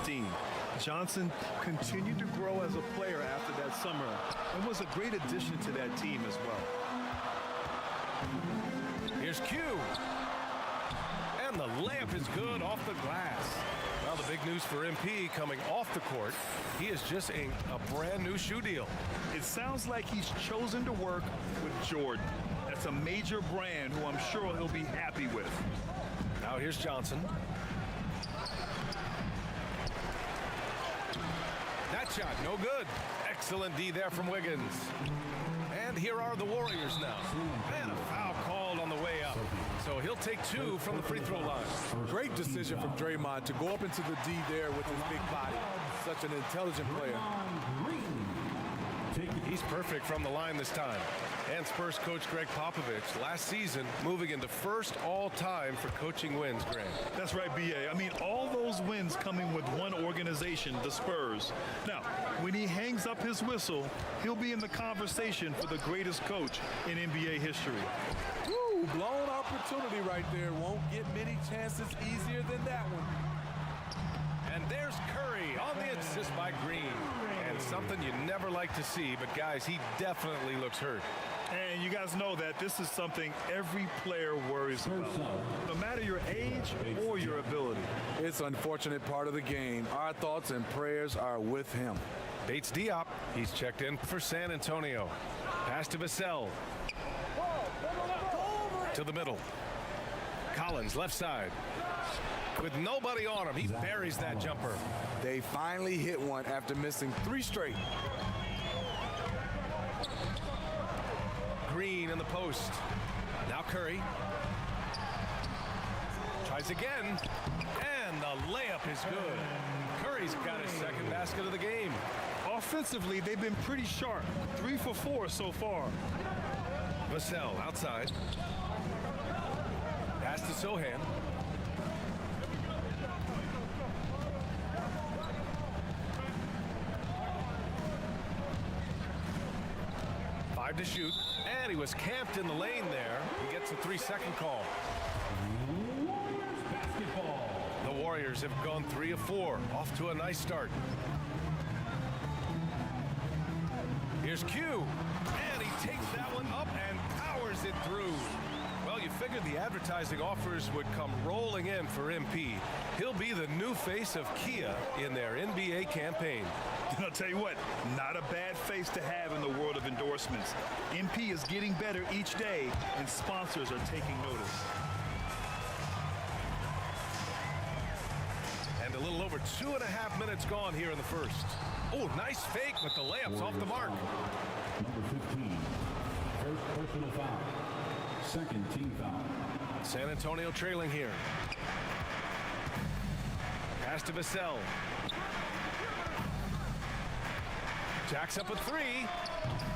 team. Johnson continued to grow as a player after that summer and was a great addition to that team as well. Here's Q. And the layup is good off the glass. Well, the big news for MP coming off the court, he is just a brand new shoe deal. It sounds like he's chosen to work with Jordan. That's a major brand who I'm sure he'll be happy with. Now here's Johnson. That shot, no good. Excellent D there from Wiggins. And here are the Warriors now. And a foul called on the way up. So he'll take 2 from the free throw line. Great decision from Draymond to go up into the D there with his big body. Such an intelligent player. He's perfect from the line this time. And Spurs coach Greg Popovich last season moving into first all-time for coaching wins, Grant. That's right, B.A. I mean, all those wins coming with one organization, the Spurs. Now, when he hangs up his whistle, he'll be in the conversation for the greatest coach in NBA history. Woo, blown opportunity right there. Won't get many chances easier than that one. And there's Curry on the assist by Green. And something you never like to see, but guys, he definitely looks hurt. And you guys know that this is something every player worries about, no matter your age or your ability. It's an unfortunate part of the game. Our thoughts and prayers are with him. Bates Diop, he's checked in for San Antonio. Pass to Vassell. To the middle. Collins, left side. With nobody on him, he buries that jumper. They finally hit one after missing 3 straight. Green in the post. Now Curry. Tries again. And the layup is good. Curry's got his second basket of the game. Offensively, they've been pretty sharp. 3 for 4 so far. Vassell outside. Pass to Sohan. To shoot, and he was camped in the lane there. He gets a 3-second call. Basketball. The Warriors have gone 3 of 4, off to a nice start. Here's Q, and he takes that one up and powers it through. Well, you figured the advertising offers would come rolling in for MP. He'll be the new face of Kia in their NBA campaign. I'll tell you what, not a bad face to have in the world of endorsements. MP is getting better each day, and sponsors are taking notice. And a little over 2.5 minutes gone here in the first. Oh, nice fake, but the layup's off the mark. Number 15, first personal foul. Second team foul. San Antonio trailing here. Pass to Vassell. Jacks up a three.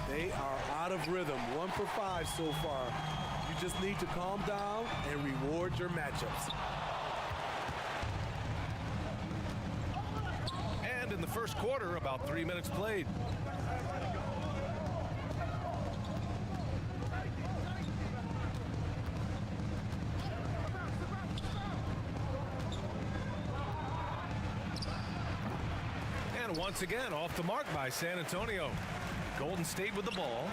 They are out of rhythm. 1 for 5 so far. You just need to calm down and reward your matchups. And in the first quarter, about 3 minutes played. And once again, off the mark by San Antonio. Golden State with the ball.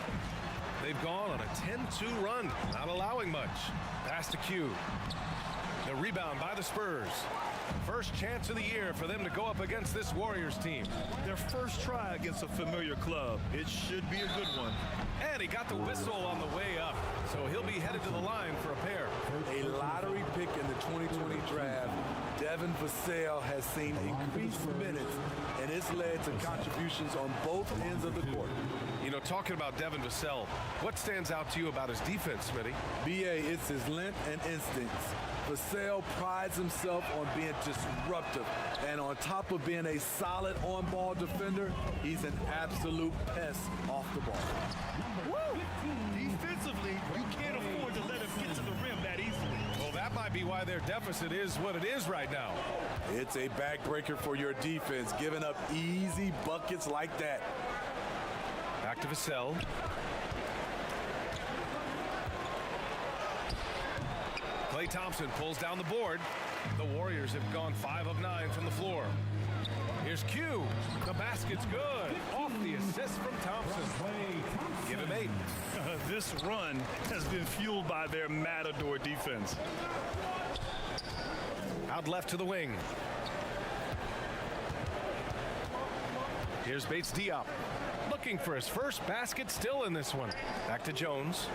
They've gone on a 10-2 run, not allowing much. Pass to Q. The rebound by the Spurs. First chance of the year for them to go up against this Warriors team. Their first try against a familiar club. It should be a good one. And he got the whistle on the way up, so he'll be headed to the line for a pair. A lottery pick in the 2020 draft, Devin Vassell has seen increased minutes, and it's led to contributions on both ends of the court. You know, talking about Devin Vassell, what stands out to you about his defense, Smitty? BA, it's his length and instincts. Vassell prides himself on being disruptive, and on top of being a solid on-ball defender, he's an absolute pest off the ball. Woo! Defensively, you can't afford to let him get to the rim that easily. Well, that might be why their deficit is what it is right now. It's a backbreaker for your defense, giving up easy buckets like that. Back to Vassell. Klay Thompson pulls down the board. The Warriors have gone 5 of 9 from the floor. Here's Q. The basket's good. Off the assist from Thompson. Give him 8. This run has been fueled by their Matador defense. Out left to the wing. Here's Bates Diop. Looking for his first basket, still in this one. Back to Jones.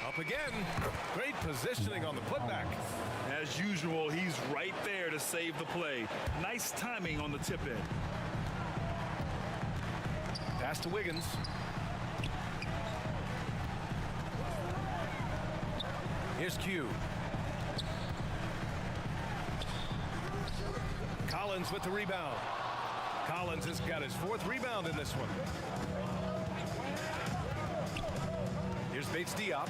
Up again. Great positioning on the putback. As usual, he's right there to save the play. Nice timing on the tip in. Pass to Wiggins. Here's Q. Collins with the rebound. Collins has got his 4th rebound in this one. Here's Bates Diop.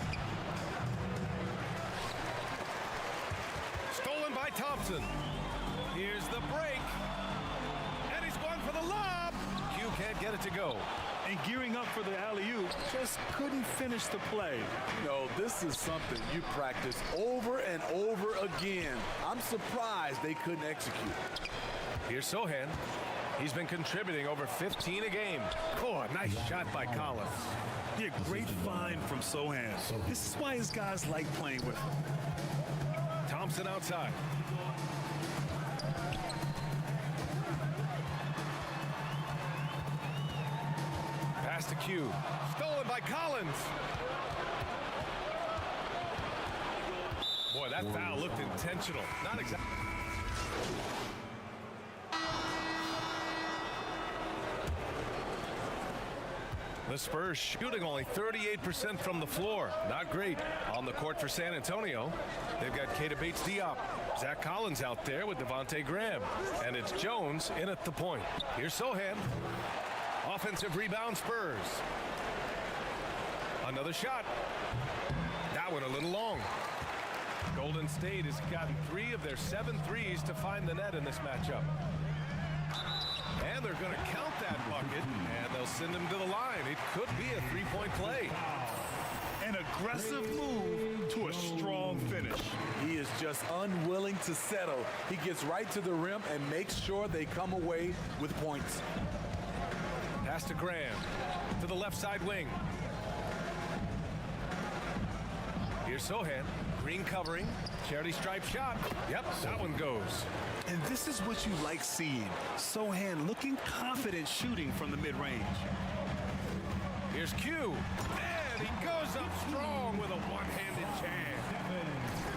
Stolen by Thompson. Here's the break. And he's going for the lob. Q can't get it to go. And gearing up for the alley-oop, just couldn't finish the play. You know, this is something you practice over and over again. I'm surprised they couldn't execute. Here's Sohan. He's been contributing over 15 a game. Oh, a nice shot by Collins. Yeah, great find from Sohan. This is why his guys like playing with him. Thompson outside. Pass to Q. Stolen by Collins. Boy, that foul looked intentional. Not exactly. The Spurs shooting only 38% from the floor. Not great. On the court for San Antonio, they've got Keita Bates-Diop. Zach Collins out there with Devontae Graham. And it's Jones in at the point. Here's Sohan. Offensive rebound, Spurs. Another shot. That one a little long. Golden State has gotten 3 of their 7 threes to find the net in this matchup. And they're going to count that bucket, and they'll send him to the line. It could be a 3-point play. And a aggressive move to a strong finish. He is just unwilling to settle. He gets right to the rim and makes sure they come away with points. Pass to Graham to the left side wing. Here's Sohan. Green covering. Charity stripe shot. Yep, that one goes. And this is what you like seeing. Sohan looking confident shooting from the mid-range. Here's Q. And he goes up strong with a one-handed jam.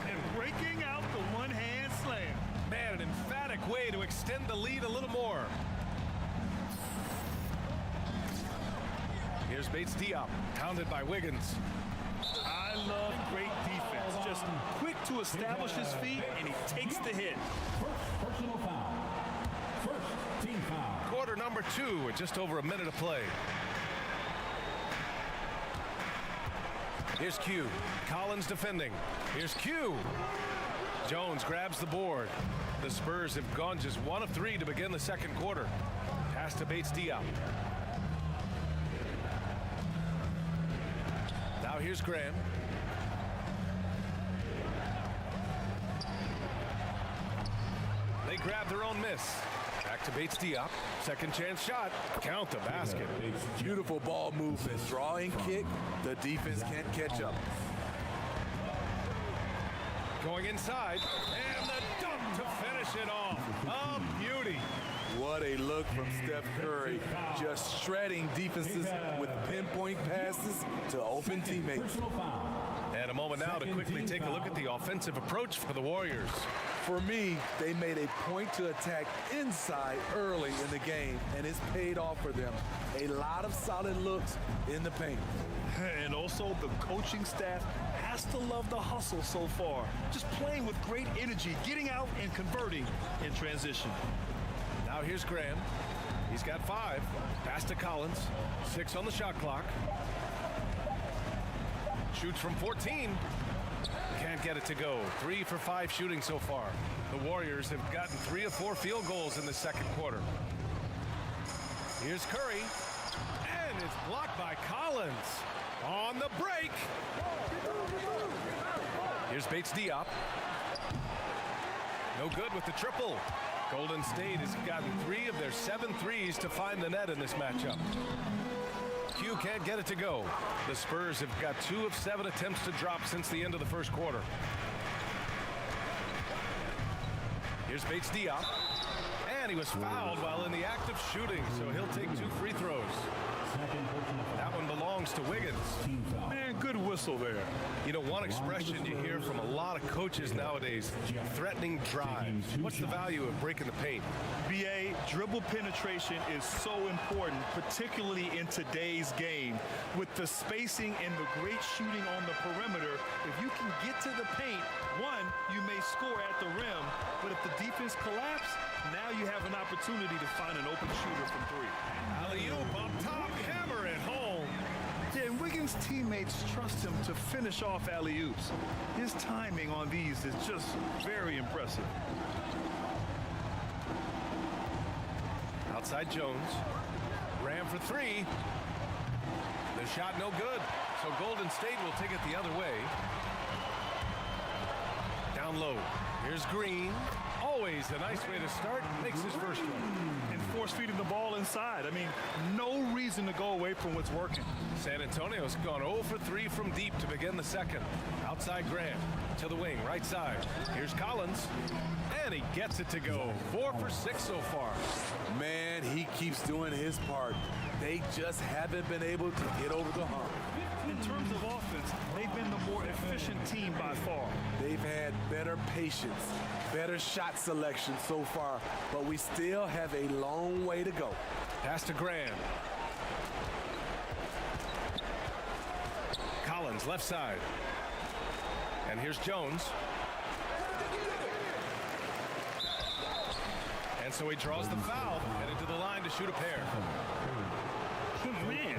And breaking out the one-hand slam. Man, an emphatic way to extend the lead a little more. Here's Bates Diop, pounded by Wiggins. I love great defense. Just quick to establish his feet, and he takes the hit. First personal foul. First team foul. Quarter number 2 with just over a minute of play. Here's Q. Collins defending. Here's Q. Jones grabs the board. The Spurs have gone just 1 of 3 to begin the second quarter. Pass to Bates Diop. Now here's Graham. They grab their own miss. Back to Bates Diop. Second chance shot. Count the basket. Beautiful ball movement. Drawing kick. The defense can't catch up. Going inside. And the dunk to finish it off. A beauty. What a look from Steph Curry. Just shredding defenses with pinpoint passes to open teammates. And a moment now to quickly take a look at the offensive approach for the Warriors. For me, they made a point to attack inside early in the game, and it's paid off for them. A lot of solid looks in the paint. And also the coaching staff has to love the hustle so far. Just playing with great energy, getting out and converting in transition. Now here's Graham. He's got 5. Pass to Collins. 6 on the shot clock. Shoots from 14. Can't get it to go. 3 for 5 shooting so far. The Warriors have gotten 3 of 4 field goals in the second quarter. Here's Curry. And it's blocked by Collins. On the break. Here's Bates Diop. No good with the triple. Golden State has gotten 3 of their 7 threes to find the net in this matchup. Q can't get it to go. The Spurs have got 2 of 7 attempts to drop since the end of the first quarter. Here's Bates Diop. And he was fouled while in the act of shooting, so he'll take 2 free throws. That one belongs to Wiggins. Man, good whistle there. You know, one expression you hear from a lot of coaches nowadays, threatening drives. What's the value of breaking the paint? BA, dribble penetration is so important, particularly in today's game. With the spacing and the great shooting on the perimeter, if you can get to the paint, one, you may score at the rim, but if the defense collapses, now you have an opportunity to find an open shooter from 3. Alley-oop up top, hammer it home. Yeah, and Wiggins' teammates trust him to finish off alley-oops. His timing on these is just very impressive. Outside Jones. Graham for 3. The shot no good. So Golden State will take it the other way. Down low. Here's Green. Always a nice way to start. Makes his first one. And force feeding the ball inside. I mean, no reason to go away from what's working. San Antonio's gone 0 for 3 from deep to begin the second. Outside Graham to the wing, right side. Here's Collins. And he gets it to go. 4 for 6 so far. Man, he keeps doing his part. They just haven't been able to get over the hump. In terms of offense, they've been the more efficient team by far. They've had better patience, better shot selection so far, but we still have a long way to go. Pass to Graham. Collins, left side. And here's Jones. And so he draws the foul, headed to the line to shoot a pair. Man,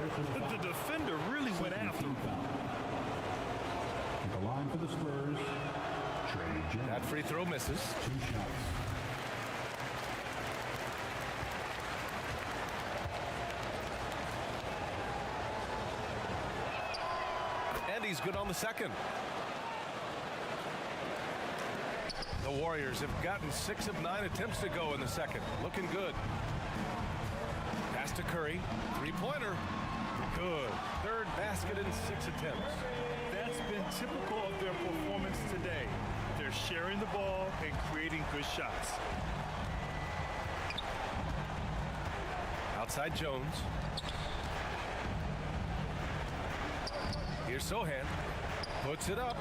the defender really went after him. At the line for the Spurs, Trey Jones. That free throw misses. 2 shots. And And he's good on the second. The Warriors have gotten 6 of 9 attempts to go in the second. Looking good. Pass to Curry. Three-pointer. Good. Third basket in 6 attempts. That's been typical of their performance today. They're sharing the ball and creating good shots. Outside Jones. Here's Sohan. Puts it up.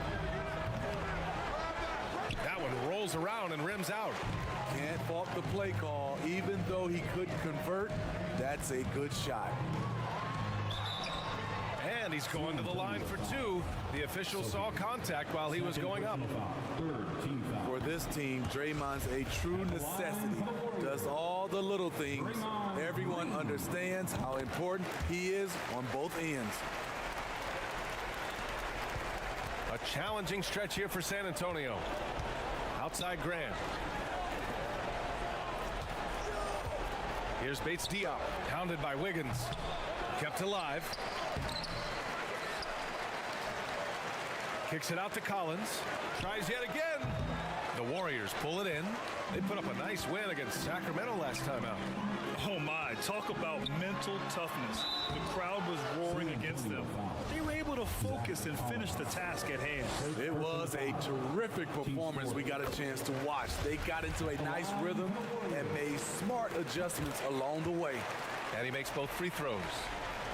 That one rolls around and rims out. Can't fault the play call. Even though he couldn't convert, that's a good shot. And he's going to the line for 2. The official saw contact while he was going up. For this team, Draymond's a true necessity. Does all the little things. Everyone understands how important he is on both ends. A challenging stretch here for San Antonio. Outside Graham. Here's Bates Diop, pounded by Wiggins. Kept alive. Kicks it out to Collins. Tries yet again. The Warriors pull it in. They put up a nice win against Sacramento last time out. Oh my, talk about mental toughness. The crowd was roaring against them. They were able to focus and finish the task at hand. It was a terrific performance we got a chance to watch. They got into a nice rhythm and made smart adjustments along the way. And he makes both free throws.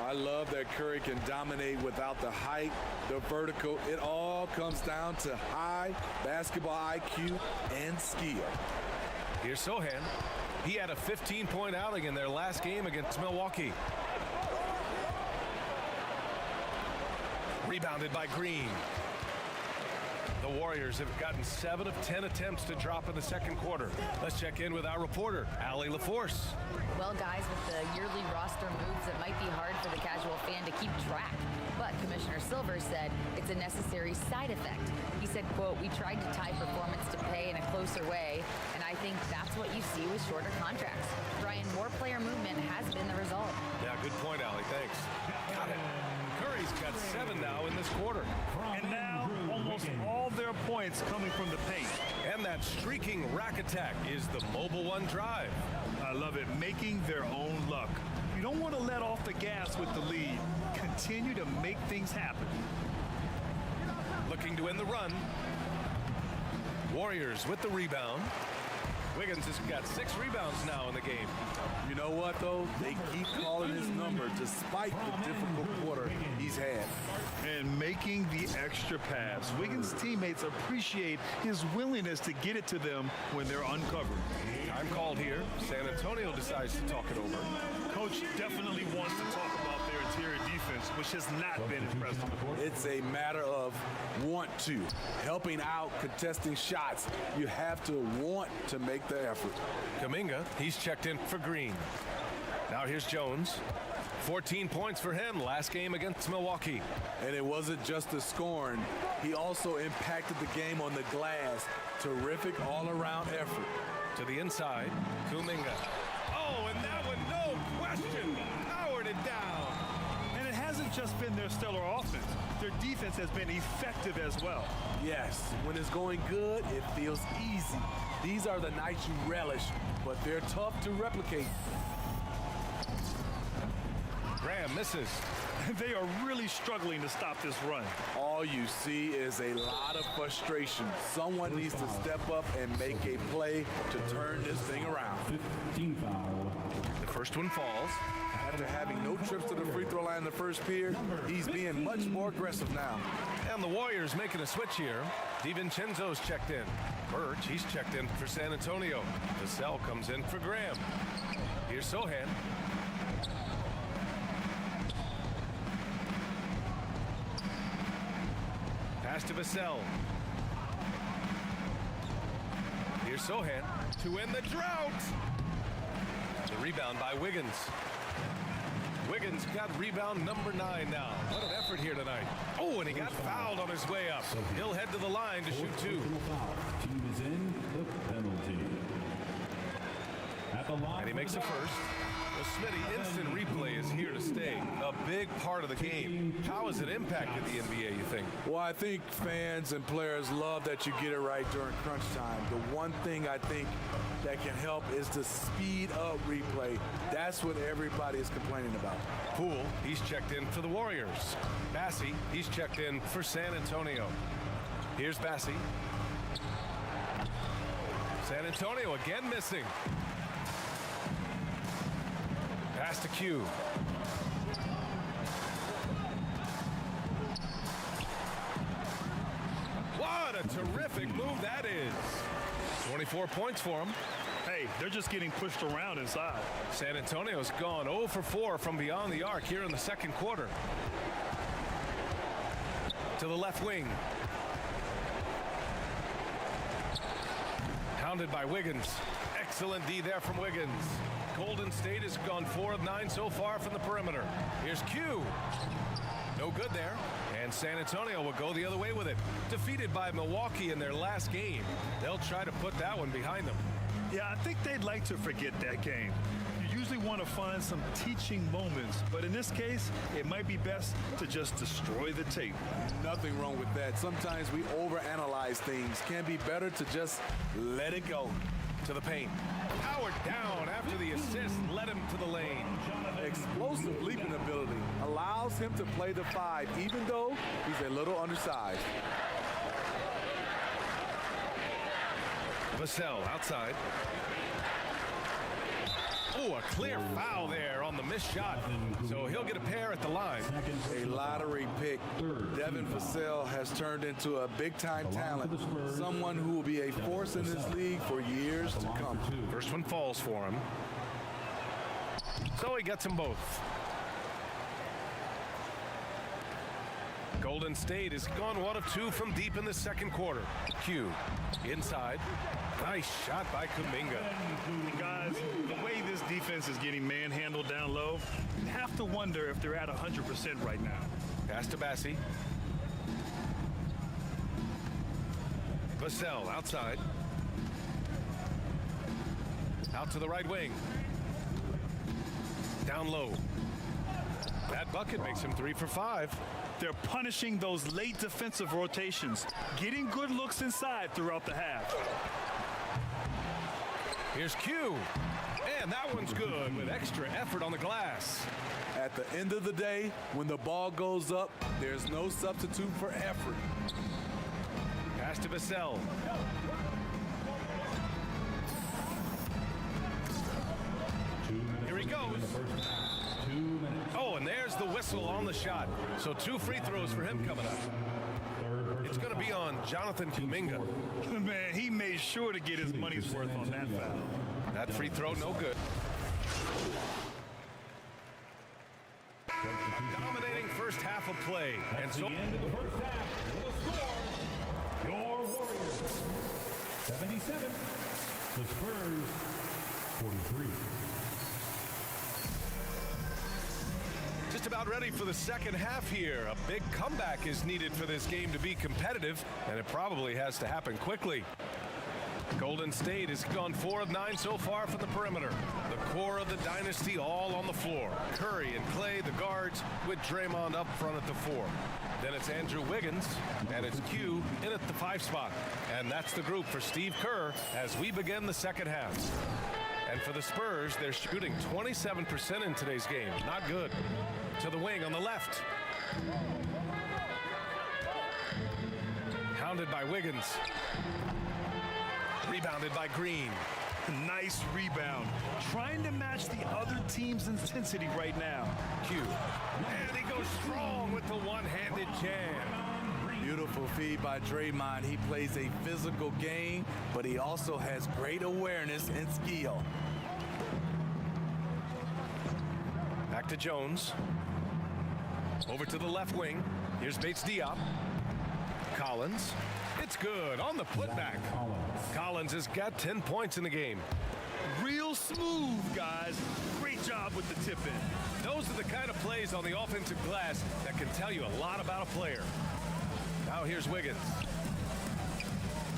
I love that Curry can dominate without the height, the vertical. It all comes down to high basketball IQ and skill. Here's Sohan. He had a 15-point outing in their last game against Milwaukee. Rebounded by Green. The Warriors have gotten 7 of 10 attempts to drop in the second quarter. Let's check in with our reporter, Allie LaForce. Well, guys, with the yearly roster moves, it might be hard for the casual fan to keep track. But Commissioner Silver said it's a necessary side effect. He said, quote, "We tried to tie performance to pay in a closer way, and I think that's what you see with shorter contracts." Brian, more player movement has been the result. Yeah, good point, Allie. Thanks. Got it. Curry's got 7 now in this quarter. And now almost all their points coming from the paint. And that streaking rack attack is the Mobile One drive. I love it, making their own luck. You don't want to let off the gas with the lead. Continue to make things happen. Looking to end the run. Warriors with the rebound. Wiggins has got 6 rebounds now in the game. You know what, though? They keep calling his number despite the difficult quarter he's had. And making the extra pass. Wiggins' teammates appreciate his willingness to get it to them when they're uncovered. Time called here. San Antonio decides to talk it over. Coach definitely wants to talk about their interior defense, which has not been impressive. It's a matter of want to. Helping out, contesting shots. You have to want to make the effort. Kuminga, he's checked in for Green. Now here's Jones. 14 points for him last game against Milwaukee. And it wasn't just the scoring. He also impacted the game on the glass. Terrific all-around effort. To the inside, Kuminga. Oh, and that one, no question, powered it down. And it hasn't just been their stellar offense. Their defense has been effective as well. Yes, when it's going good, it feels easy. These are the nights you relish, but they're tough to replicate. Graham misses. They are really struggling to stop this run. All you see is a lot of frustration. Someone needs to step up and make a play to turn this thing around. 15 foul. The first one falls. After having no trips to the free throw line in the first period, he's being much more aggressive now. And the Warriors making a switch here. DiVincenzo's checked in. Birch, he's checked in for San Antonio. Vassell comes in for Graham. Here's Sohan. Pass to Vassell. Here's Sohan to end the drought. The rebound by Wiggins. Wiggins got rebound number 9 now. What an effort here tonight. Oh, and he got fouled on his way up. He'll head to the line to shoot 2. Team is in the penalty. At the line. And he makes a first. Well, Smitty, instant replay is here to stay. A big part of the game. How has it impacted the NBA, you think? Well, I think fans and players love that you get it right during crunch time. The one thing I think that can help is the speed up replay. That's what everybody is complaining about. Poole, he's checked in for the Warriors. Bassi, he's checked in for San Antonio. Here's Bassi. San Antonio again missing. Pass to Q. What a terrific move that is. 24 points for him. Hey, they're just getting pushed around inside. San Antonio's gone 0 for 4 from beyond the arc here in the second quarter. To the left wing. Hounded by Wiggins. Excellent D there from Wiggins. Golden State has gone 4 of 9 so far from the perimeter. Here's Q. No good there. And San Antonio will go the other way with it. Defeated by Milwaukee in their last game. They'll try to put that one behind them. Yeah, I think they'd like to forget that game. You usually want to find some teaching moments, but in this case, it might be best to just destroy the tape. Nothing wrong with that. Sometimes we overanalyze things. Can be better to just let it go. To the paint. Howard down after the assist led him to the lane. Explosive leaping ability allows him to play the 5, even though he's a little undersized. Vassell outside. Oh, a clear foul there on the missed shot. So he'll get a pair at the line. A lottery pick. Devin Vassell has turned into a big-time talent. Someone who will be a force in this league for years to come. First one falls for him. So he gets them both. Golden State has gone 1 of 2 from deep in the second quarter. Q inside. Nice shot by Kuminga. Guys, the way this defense is getting manhandled down low, you have to wonder if they're at 100% right now. Pass to Bassi. Vassell outside. Out to the right wing. Down low. That bucket makes him 3 for 5. They're punishing those late defensive rotations, getting good looks inside throughout the half. Here's Q. And that one's good with extra effort on the glass. At the end of the day, when the ball goes up, there's no substitute for effort. Pass to Vassell. Here he goes. Oh, and there's the whistle on the shot. So 2 free throws for him coming up. It's going to be on Jonathan Kuminga. Man, he made sure to get his money's worth on that foul. That free throw, no good. Dominating first half of play. And so... end of the first half. The score, your Warriors, 77. The Spurs, 43. Just about ready for the second half here. A big comeback is needed for this game to be competitive, and it probably has to happen quickly. Golden State has gone 4 of 9 so far from the perimeter. The core of the dynasty all on the floor. Curry and Clay, the guards, with Draymond up front at the 4. Then it's Andrew Wiggins, and it's Q in at the 5 spot. And that's the group for Steve Kerr as we begin the second half. And for the Spurs, they're shooting 27% in today's game. Not good. To the wing on the left. Hounded by Wiggins. Rebounded by Green. Nice rebound. Trying to match the other team's intensity right now. Q. And he goes strong with the one-handed jam. Beautiful feed by Draymond. He plays a physical game, but he also has great awareness and skill. Back to Jones. Over to the left wing. Here's Bates Diop. Collins. It's good on the putback. Collins has got 10 points in the game. Real smooth, guys. Great job with the tip in. Those are the kind of plays on the offensive glass that can tell you a lot about a player. Now here's Wiggins.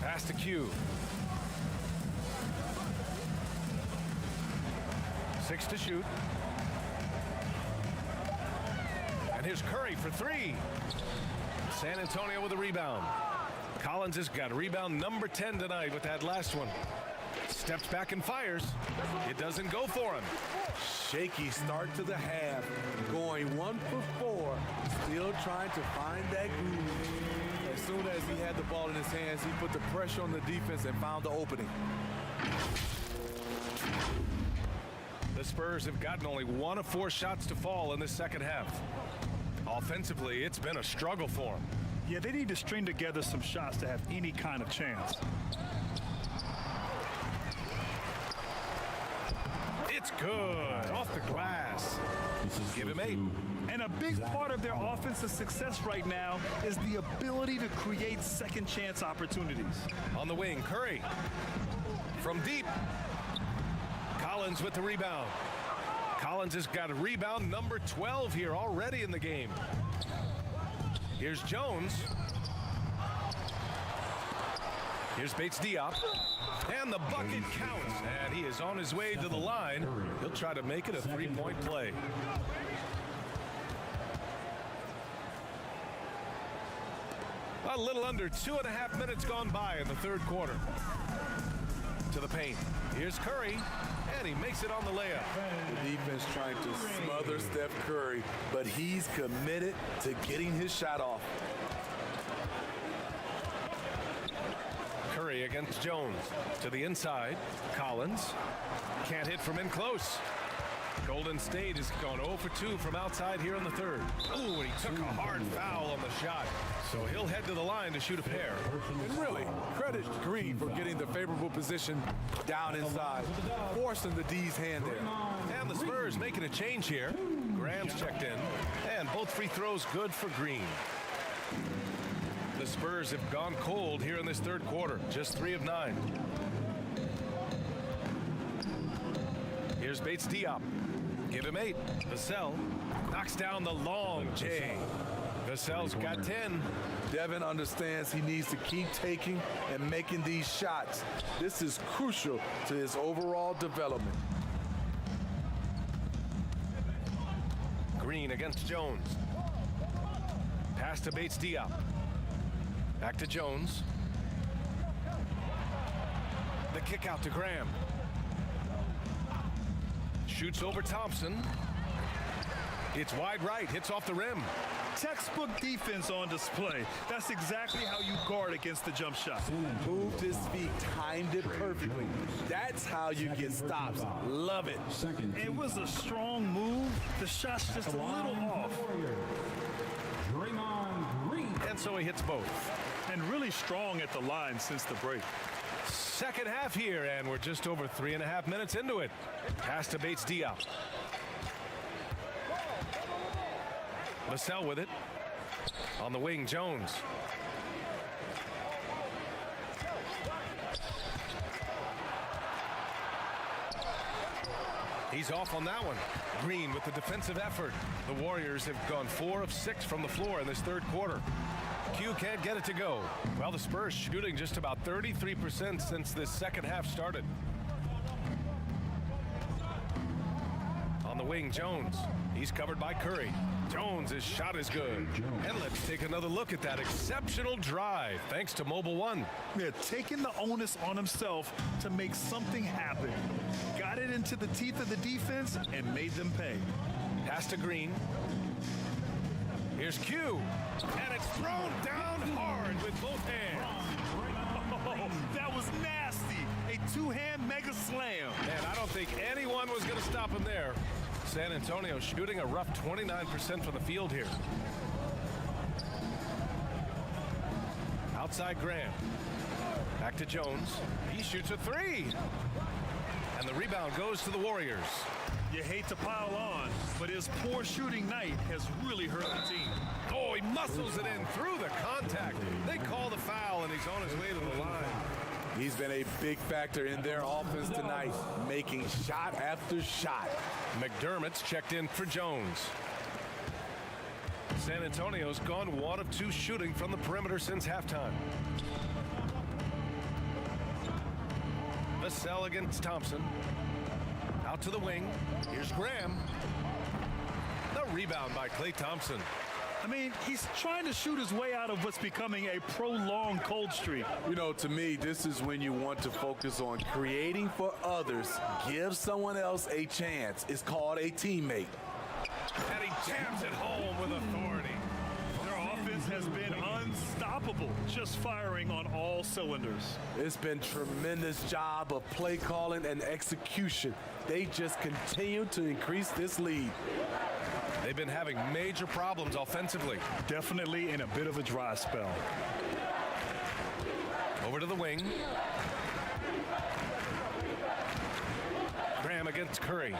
Pass to Q. 6 to shoot. And here's Curry for three. San Antonio with a rebound. Collins has got rebound number 10 tonight with that last one. Steps back and fires. It doesn't go for him. Shaky start to the half, going 1 for 4, still trying to find that groove. As soon as he had the ball in his hands, he put the pressure on the defense and found the opening. The Spurs have gotten only 1 of 4 shots to fall in the second half. Offensively, it's been a struggle for them. Yeah, they need to string together some shots to have any kind of chance. It's good. Off the glass. Give him 8. And a big part of their offensive success right now is the ability to create second chance opportunities. On the wing, Curry. From deep. Collins with the rebound. Collins has got a rebound number 12 here already in the game. Here's Jones. Here's Bates-Diop. And the bucket counts. And he is on his way to the line. He'll try to make it a three-point play. A little under 2.5 minutes gone by in the third quarter. To the paint. Here's Curry. And he makes it on the layup. The defense trying to smother Steph Curry, but he's committed to getting his shot off. Curry against Jones. To the inside. Collins. Can't hit from in close. Golden State has gone 0 for 2 from outside here in the third. Ooh, and he took a hard foul on the shot. So he'll head to the line to shoot a pair. And really, credit Green for getting the favorable position down inside, forcing the D's hand there. And the Spurs making a change here. Graham's checked in. And both free throws good for Green. The Spurs have gone cold here in this third quarter. Just 3 of 9. Here's Bates-Diop. Give him 8. Vassell knocks down the long J. Vassell's got 10. Devin understands he needs to keep taking and making these shots. This is crucial to his overall development. Green against Jones. Pass to Bates-Diop. Back to Jones. The kick out to Graham. Shoots over Thompson. It's wide right, hits off the rim. Textbook defense on display. That's exactly how you guard against the jump shot. Moved his feet, timed it perfectly. That's how you get stops. Love it. It was a strong move. The shot's just a little off. And so he hits both. And really strong at the line since the break. Second half here, and we're just over 3.5 minutes into it. Pass to Bates-Diop. Vassell with it. On the wing, Jones. He's off on that one. Green with the defensive effort. The Warriors have gone 4 of 6 from the floor in this third quarter. Q can't get it to go. Well, the Spurs shooting just about 33% since this second half started. On the wing, Jones. He's covered by Curry. Jones' shot is good. And let's take another look at that exceptional drive, thanks to Mobile One. Yeah, taking the onus on himself to make something happen. Got it into the teeth of the defense and made them pay. Pass to Green. Here's Q. And it's thrown down hard with both hands. Oh, that was nasty. A two-hand mega slam. Man, I don't think anyone was going to stop him there. San Antonio shooting a rough 29% from the field here. Outside Graham. Back to Jones. He shoots a 3. And the rebound goes to the Warriors. You hate to pile on, but his poor shooting night has really hurt the team. Oh, he muscles it in through the contact. They call the foul, and he's on his way to the line. He's been a big factor in their offense tonight, making shot after shot. McDermott's checked in for Jones. San Antonio's gone 1 of 2 shooting from the perimeter since halftime. Vassell against Thompson. Out to the wing. Here's Graham. The rebound by Klay Thompson. I mean, he's trying to shoot his way out of what's becoming a prolonged cold streak. You know, to me, this is when you want to focus on creating for others. Give someone else a chance. It's called a teammate. And he jams it home with authority. Their offense has been unstoppable, just firing on all cylinders. It's been tremendous job of play calling and execution. They just continue to increase this lead. They've been having major problems offensively. Definitely in a bit of a dry spell. Over to the wing. Graham against Curry.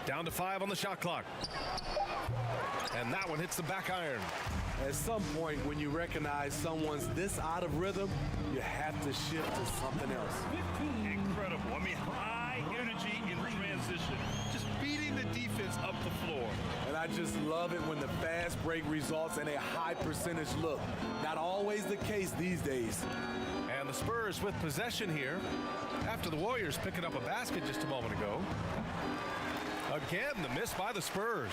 Down to 5 on the shot clock. And that one hits the back iron. At some point, when you recognize someone's this out of rhythm, you have to shift to something else. Incredible. I mean, high energy in transition. Just beating the defense up the floor. And I just love it when the fast break results in a high percentage look. Not always the case these days. And the Spurs with possession here after the Warriors picking up a basket just a moment ago. Again, the miss by the Spurs.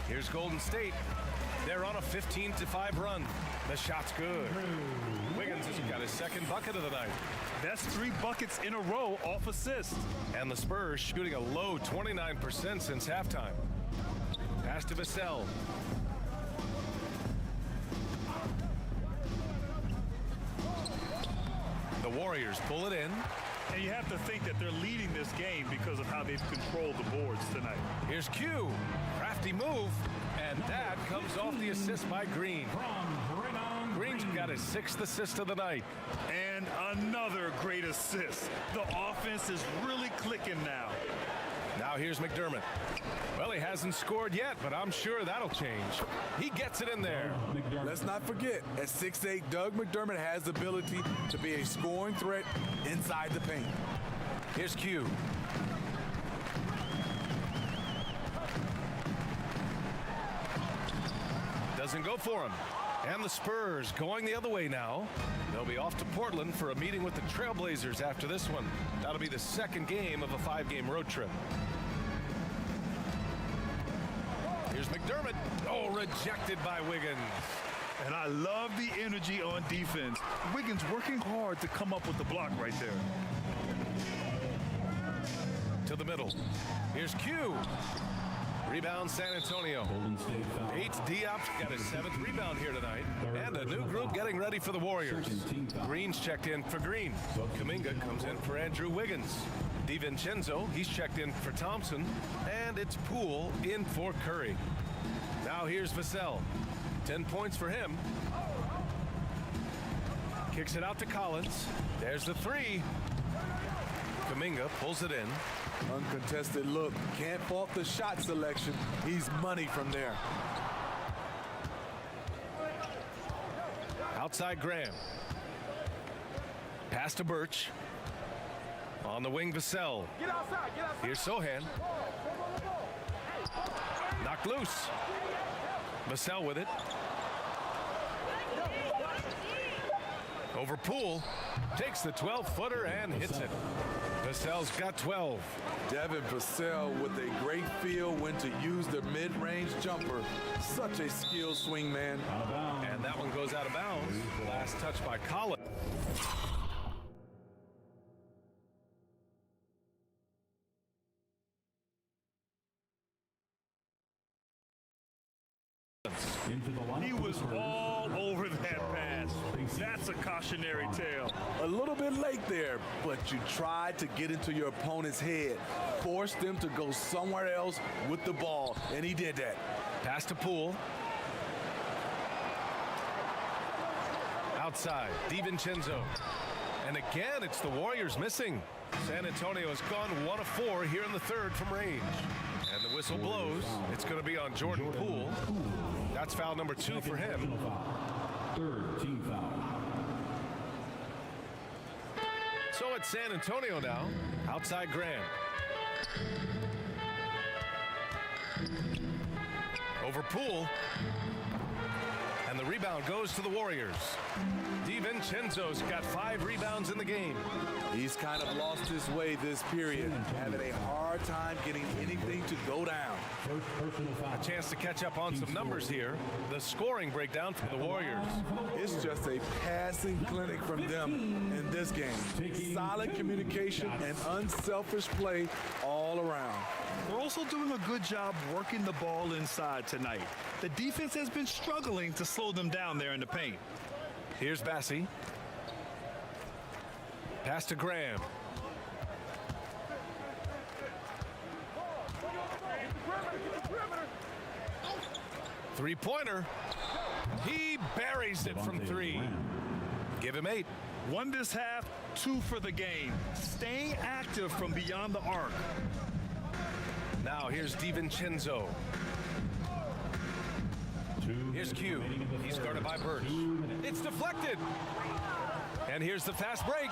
Here's Golden State. They're on a 15-5 run. The shot's good. Wiggins has got his second bucket of the night. That's 3 buckets in a row off assist. And the Spurs shooting a low 29% since halftime. Pass to Vassell. The Warriors pull it in. And you have to think that they're leading this game because of how they've controlled the boards tonight. Here's Q. Crafty move. And that comes off the assist by Green. Green's got his 6th assist of the night. And another great assist. The offense is really clicking now. Now here's McDermott. Well, he hasn't scored yet, but I'm sure that'll change. He gets it in there. Let's not forget, at 6'8", Doug McDermott has the ability to be a scoring threat inside the paint. Here's Q. Doesn't go for him. And the Spurs going the other way now. They'll be off to Portland for a meeting with the Trailblazers after this one. That'll be the second game of a 5-game road trip. Here's McDermott. Oh, rejected by Wiggins. And I love the energy on defense. Wiggins working hard to come up with the block right there. To the middle. Here's Q. Rebound San Antonio. Bates Diop's got his 7th rebound here tonight. And a new group getting ready for the Warriors. Green's checked in for Green. Kuminga comes in for Andrew Wiggins. DiVincenzo, he's checked in for Thompson. And it's Poole in for Curry. Now here's Vassell. 10 points for him. Kicks it out to Collins. There's the 3. Kuminga pulls it in. Uncontested look. Can't fault the shot selection. He's money from there. Outside Graham. Pass to Birch. On the wing, Vassell. Here's Sohan. Knocked loose. Vassell with it. Over Poole. Takes the 12-footer and hits it. Vassell's got 12. Devin Vassell with a great feel when to use the mid-range jumper. Such a skilled swing man. And that one goes out of bounds. Last touch by Collins. He was all over that pass. That's a cautionary tale. A little bit late there, but you tried to get into your opponent's head. Force them to go somewhere else with the ball, and he did that. Pass to Poole. Outside, DiVincenzo. And again, it's the Warriors missing. San Antonio has gone 1 of 4 here in the 3rd from range. And the whistle blows. It's going to be on Jordan Poole. That's foul number 2 for him. 3rd team foul. So it's San Antonio now. Outside Graham. Over Poole. And the rebound goes to the Warriors. DiVincenzo's got 5 rebounds in the game. He's kind of lost his way this period, having a hard time getting anything to go down. A chance to catch up on some numbers here. The scoring breakdown for the Warriors. It's just a passing clinic from them in this game. Solid communication and unselfish play all around. They're also doing a good job working the ball inside tonight. The defense has been struggling to slow them down there in the paint. Here's Bassi. Pass to Graham. Three-pointer. He buries it from 3. Give him 8. 1 this half, 2 for the game. Staying active from beyond the arc. Now here's DiVincenzo. Here's Q. He's guarded by Birch. It's deflected. And here's the fast break.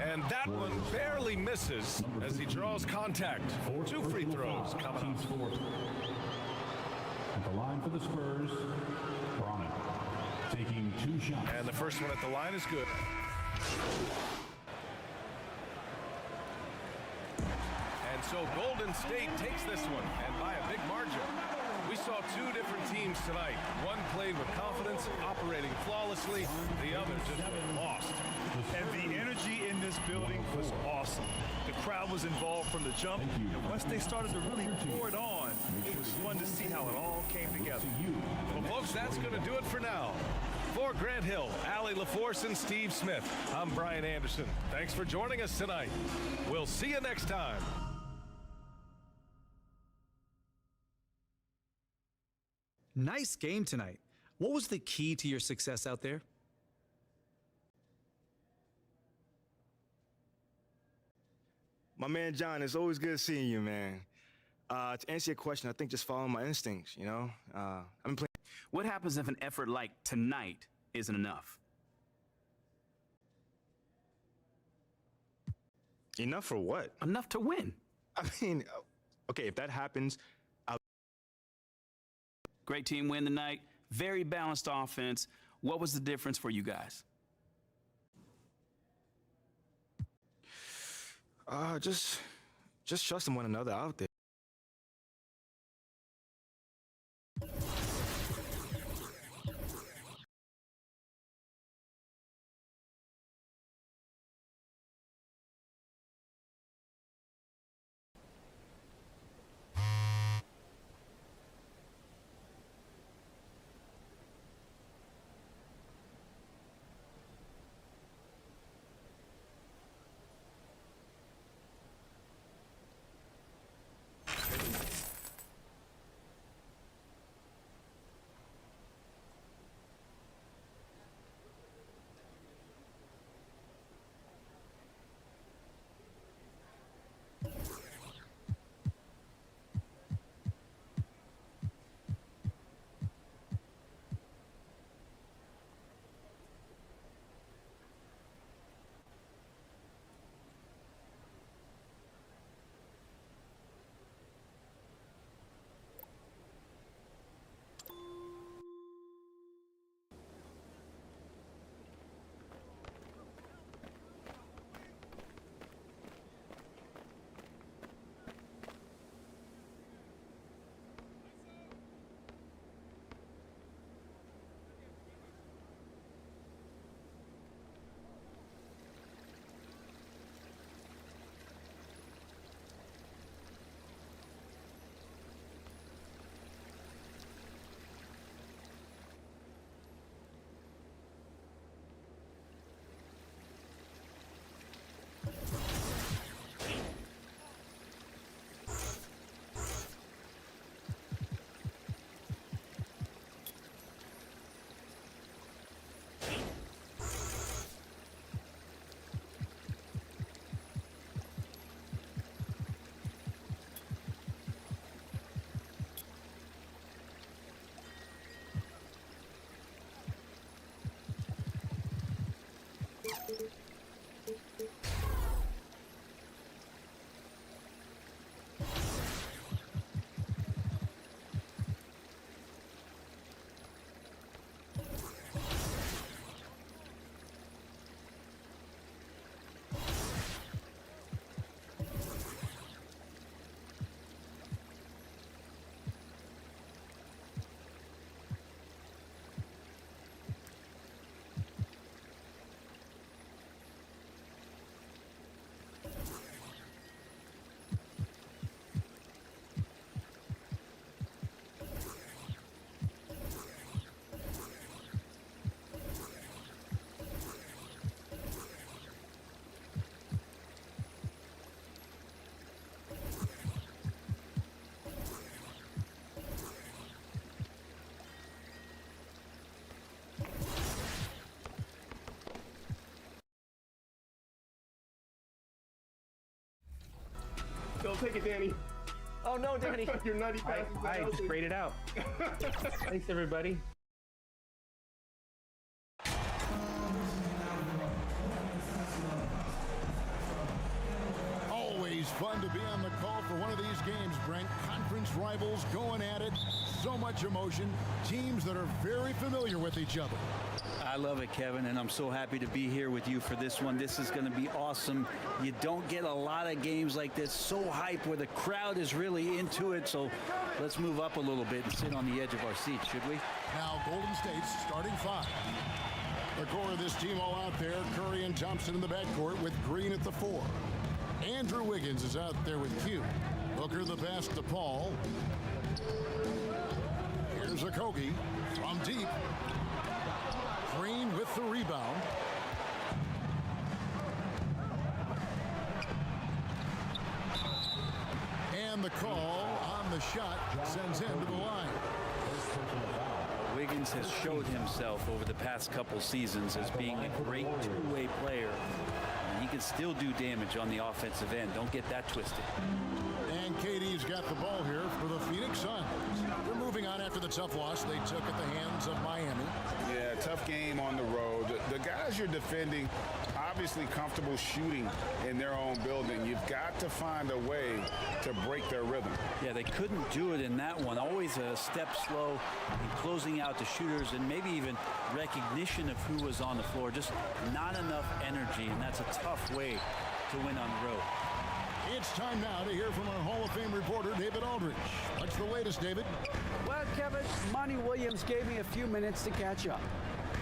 And that one barely misses as he draws contact. 2 free throws coming up. At the line for the Spurs, Bronner taking 2 shots. And the first one at the line is good. And so Golden State takes this one, and by a big margin. We saw 2 different teams tonight. One played with confidence, operating flawlessly. The other just lost. And the energy in this building was awesome. The crowd was involved from the jump, and once they started to really pour it on, it was fun to see how it all came together. Well, folks, that's going to do it for now. For Grant Hill, Allie LaForce, and Steve Smith, I'm Brian Anderson. Thanks for joining us tonight. We'll see you next time. Nice game tonight. What was the key to your success out there? My man John, it's always good seeing you, man. To answer your question, I think just following my instincts, you know? I've been playing. What happens if an effort like tonight isn't enough? Enough for what? Enough to win. I mean, okay, if that happens, Great team win tonight. Very balanced offense. What was the difference for you guys? Just trusting one another out there. Take it, Danny. Oh no, Danny. Your nutty pass is I just sprayed it out. Thanks, everybody. Always fun to be on the call for one of these games, Brent. Conference rivals going at it. So much emotion. Teams that are very familiar with each other. I love it, Kevin, and I'm so happy to be here with you for this one. This is going to be awesome. You don't get a lot of games like this, so hype, where the crowd is really into it. So let's move up a little bit and sit on the edge of our seats, should we? Now Golden State's starting five. The core of this team all out there. Curry and Thompson in the backcourt with Green at the 4. Andrew Wiggins is out there with Q. Booker the pass to Paul. Here's Okogie from deep. Green with the rebound. And the call on the shot sends him to the line. Wiggins has showed himself over the past couple seasons as being a great two-way player. And he can still do damage on the offensive end. Don't get that twisted. And KD's got the ball here for the Phoenix Suns. They're moving on after the tough loss they took at the hands of Miami. Yeah, tough game on the road. The guys you're defending, obviously comfortable shooting in their own building. You've got to find a way to break their rhythm. Yeah, they couldn't do it in that one. Always a step slow in closing out the shooters, and maybe even recognition of who was on the floor. Just not enough energy, and that's a tough way to win on the road. It's time now to hear from our Hall of Fame reporter, David Aldridge. What's the latest, David? Well, Kevin, Monty Williams gave me a few minutes to catch up.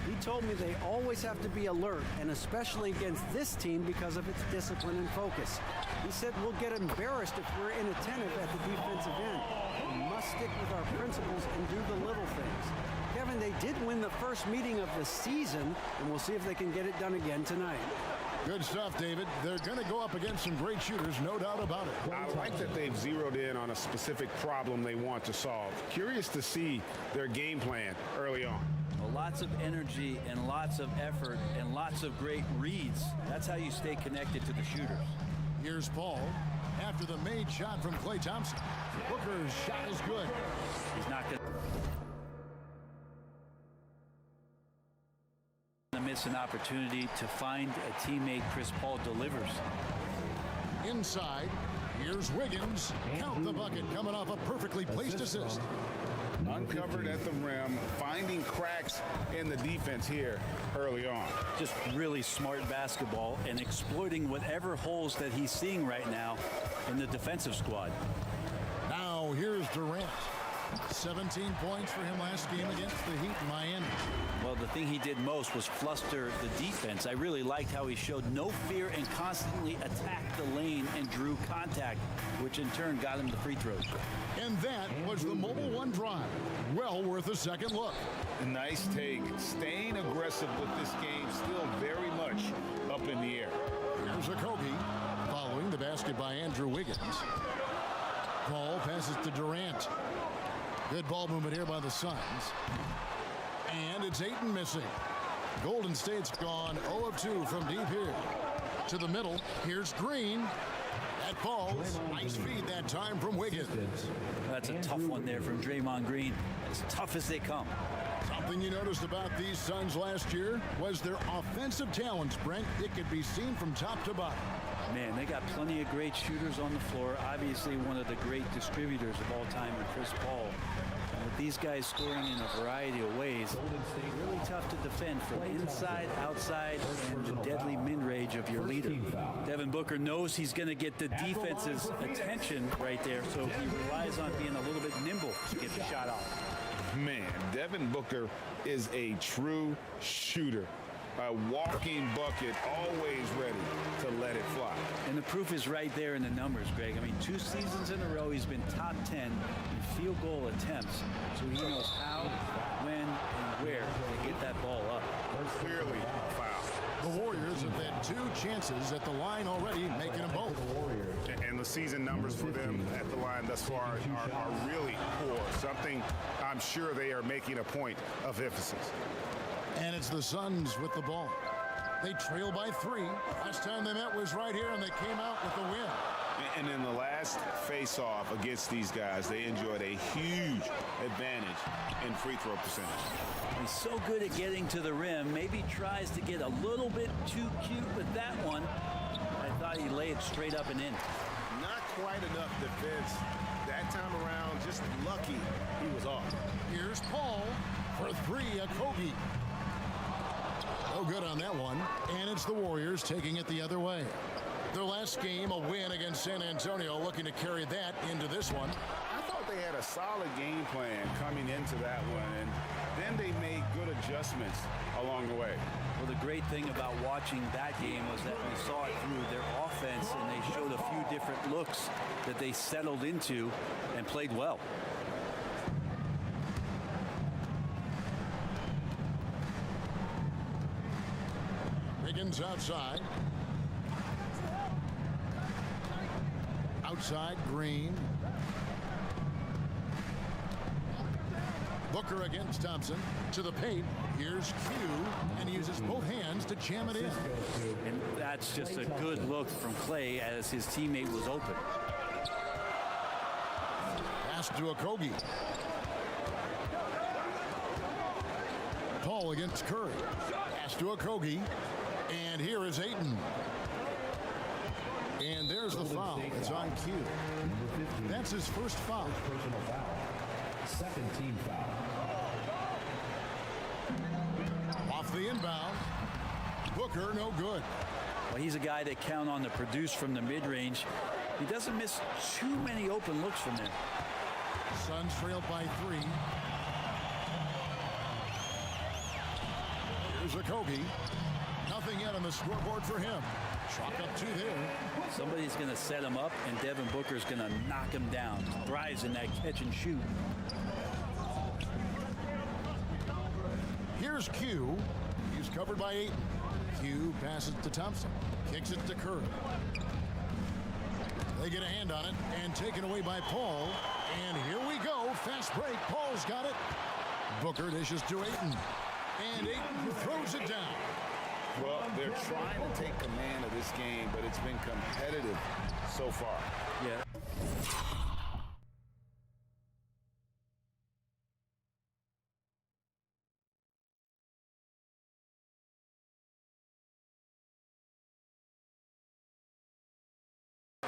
He told me they always have to be alert, and especially against this team because of its discipline and focus. He said we'll get embarrassed if we're inattentive at the defensive end. We must stick with our principles and do the little things. Kevin, they did win the first meeting of the season, and we'll see if they can get it done again tonight. Good stuff, David. They're going to go up against some great shooters, no doubt about it. I like that they've zeroed in on a specific problem they want to solve. Curious to see their game plan early on. Well, lots of energy and lots of effort and lots of great reads. That's how you stay connected to the shooters. Here's Paul after the made shot from Klay Thompson. Booker's shot is good. He's not going to miss an opportunity to find a teammate. Chris Paul delivers. Inside, here's Wiggins. Count the bucket coming off a perfectly placed assist. Uncovered at the rim, finding cracks in the defense here early on. Just really smart basketball and exploiting whatever holes that he's seeing right now in the defensive squad. Now here's Durant. 17 points for him last game against the Heat in Miami. Well, the thing he did most was fluster the defense. I really liked how he showed no fear and constantly attacked the lane and drew contact, which in turn got him the free throws. And that was the Mobile One drive. Well worth a second look. Nice take. Staying aggressive with this game, still very much up in the air. Here's Okogie following the basket by Andrew Wiggins. Paul passes to Durant. Good ball movement here by the Suns. And it's Ayton missing. Golden State's gone 0 of 2 from deep here. To the middle, here's Green. That falls. Nice feed that time from Wiggins. That's a tough one there from Draymond Green. As tough as they come. Something you noticed about these Suns last year was their offensive talents, Brent. It could be seen from top to bottom. Man, they got plenty of great shooters on the floor. Obviously, one of the great distributors of all time in Chris Paul. And with these guys scoring in a variety of ways, really tough to defend from inside, outside, and the deadly mid-range of your leader. Devin Booker knows he's going to get the defense's attention right there, so he relies on being a little bit nimble to get the shot off. Man, Devin Booker is a true shooter. A walking bucket, always ready to let it fly. And the proof is right there in the numbers, Greg. I mean, 2 seasons in a row, he's been top 10 in field goal attempts. So he knows how, when, and where to get that ball up. Clearly a foul. The Warriors have had 2 chances at the line already, making them both. And the season numbers for them at the line thus far are really poor. Something I'm sure they are making a point of emphasis. And it's the Suns with the ball. They trail by 3. Last time they met was right here, and they came out with the win. And in the last face-off against these guys, they enjoyed a huge advantage in free throw percentage. He's so good at getting to the rim. Maybe tries to get a little bit too cute with that one. I thought he laid it straight up and in. Not quite enough defense that time around. Just lucky he was off. Here's Paul for three. Kobe. No good on that one. And it's the Warriors taking it the other way. Their last game, a win against San Antonio, looking to carry that into this one. I thought they had a solid game plan coming into that one, and then they made good adjustments along the way. Well, the great thing about watching that game was that we saw it through their offense, and they showed a few different looks that they settled into and played well. Wiggins outside. Outside, Green. Booker against Thompson. To the paint. Here's Q. And he uses both hands to jam it in. And that's just a good look from Clay as his teammate was open. Pass to Okogie. Paul against Curry. Pass to Okogie. And here is Ayton. And there's the foul. It's on Q. That's his first foul. Personal foul. Second team foul. Off the inbound. Booker, no good. Well, he's a guy that count on to produce from the mid-range. He doesn't miss too many open looks from there. Suns trailed by 3. Here's Okogie. Nothing yet on the scoreboard for him. Chalk up 2 there. Somebody's going to set him up, and Devin Booker's going to knock him down. Thrives in that catch and shoot. Here's Q. He's covered by Ayton. Q passes to Thompson. Kicks it to Curry. They get a hand on it and taken away by Paul. And here we go. Fast break. Paul's got it. Booker dishes to Ayton. And Ayton throws it down. Well, they're trying to take command of this game, but it's been competitive so far. Yeah.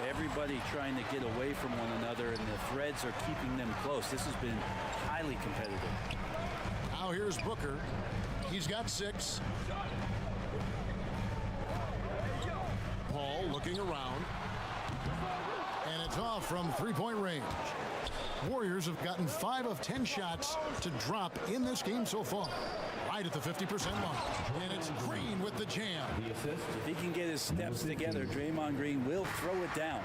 Everybody trying to get away from one another, and the threads are keeping them close. This has been highly competitive. Now here's Booker. He's got 6. Paul looking around. And it's off from 3-point range. Warriors have gotten 5 of 10 shots to drop in this game so far. Right at the 50% mark. And it's Green with the jam. If he can get his steps together, Draymond Green will throw it down.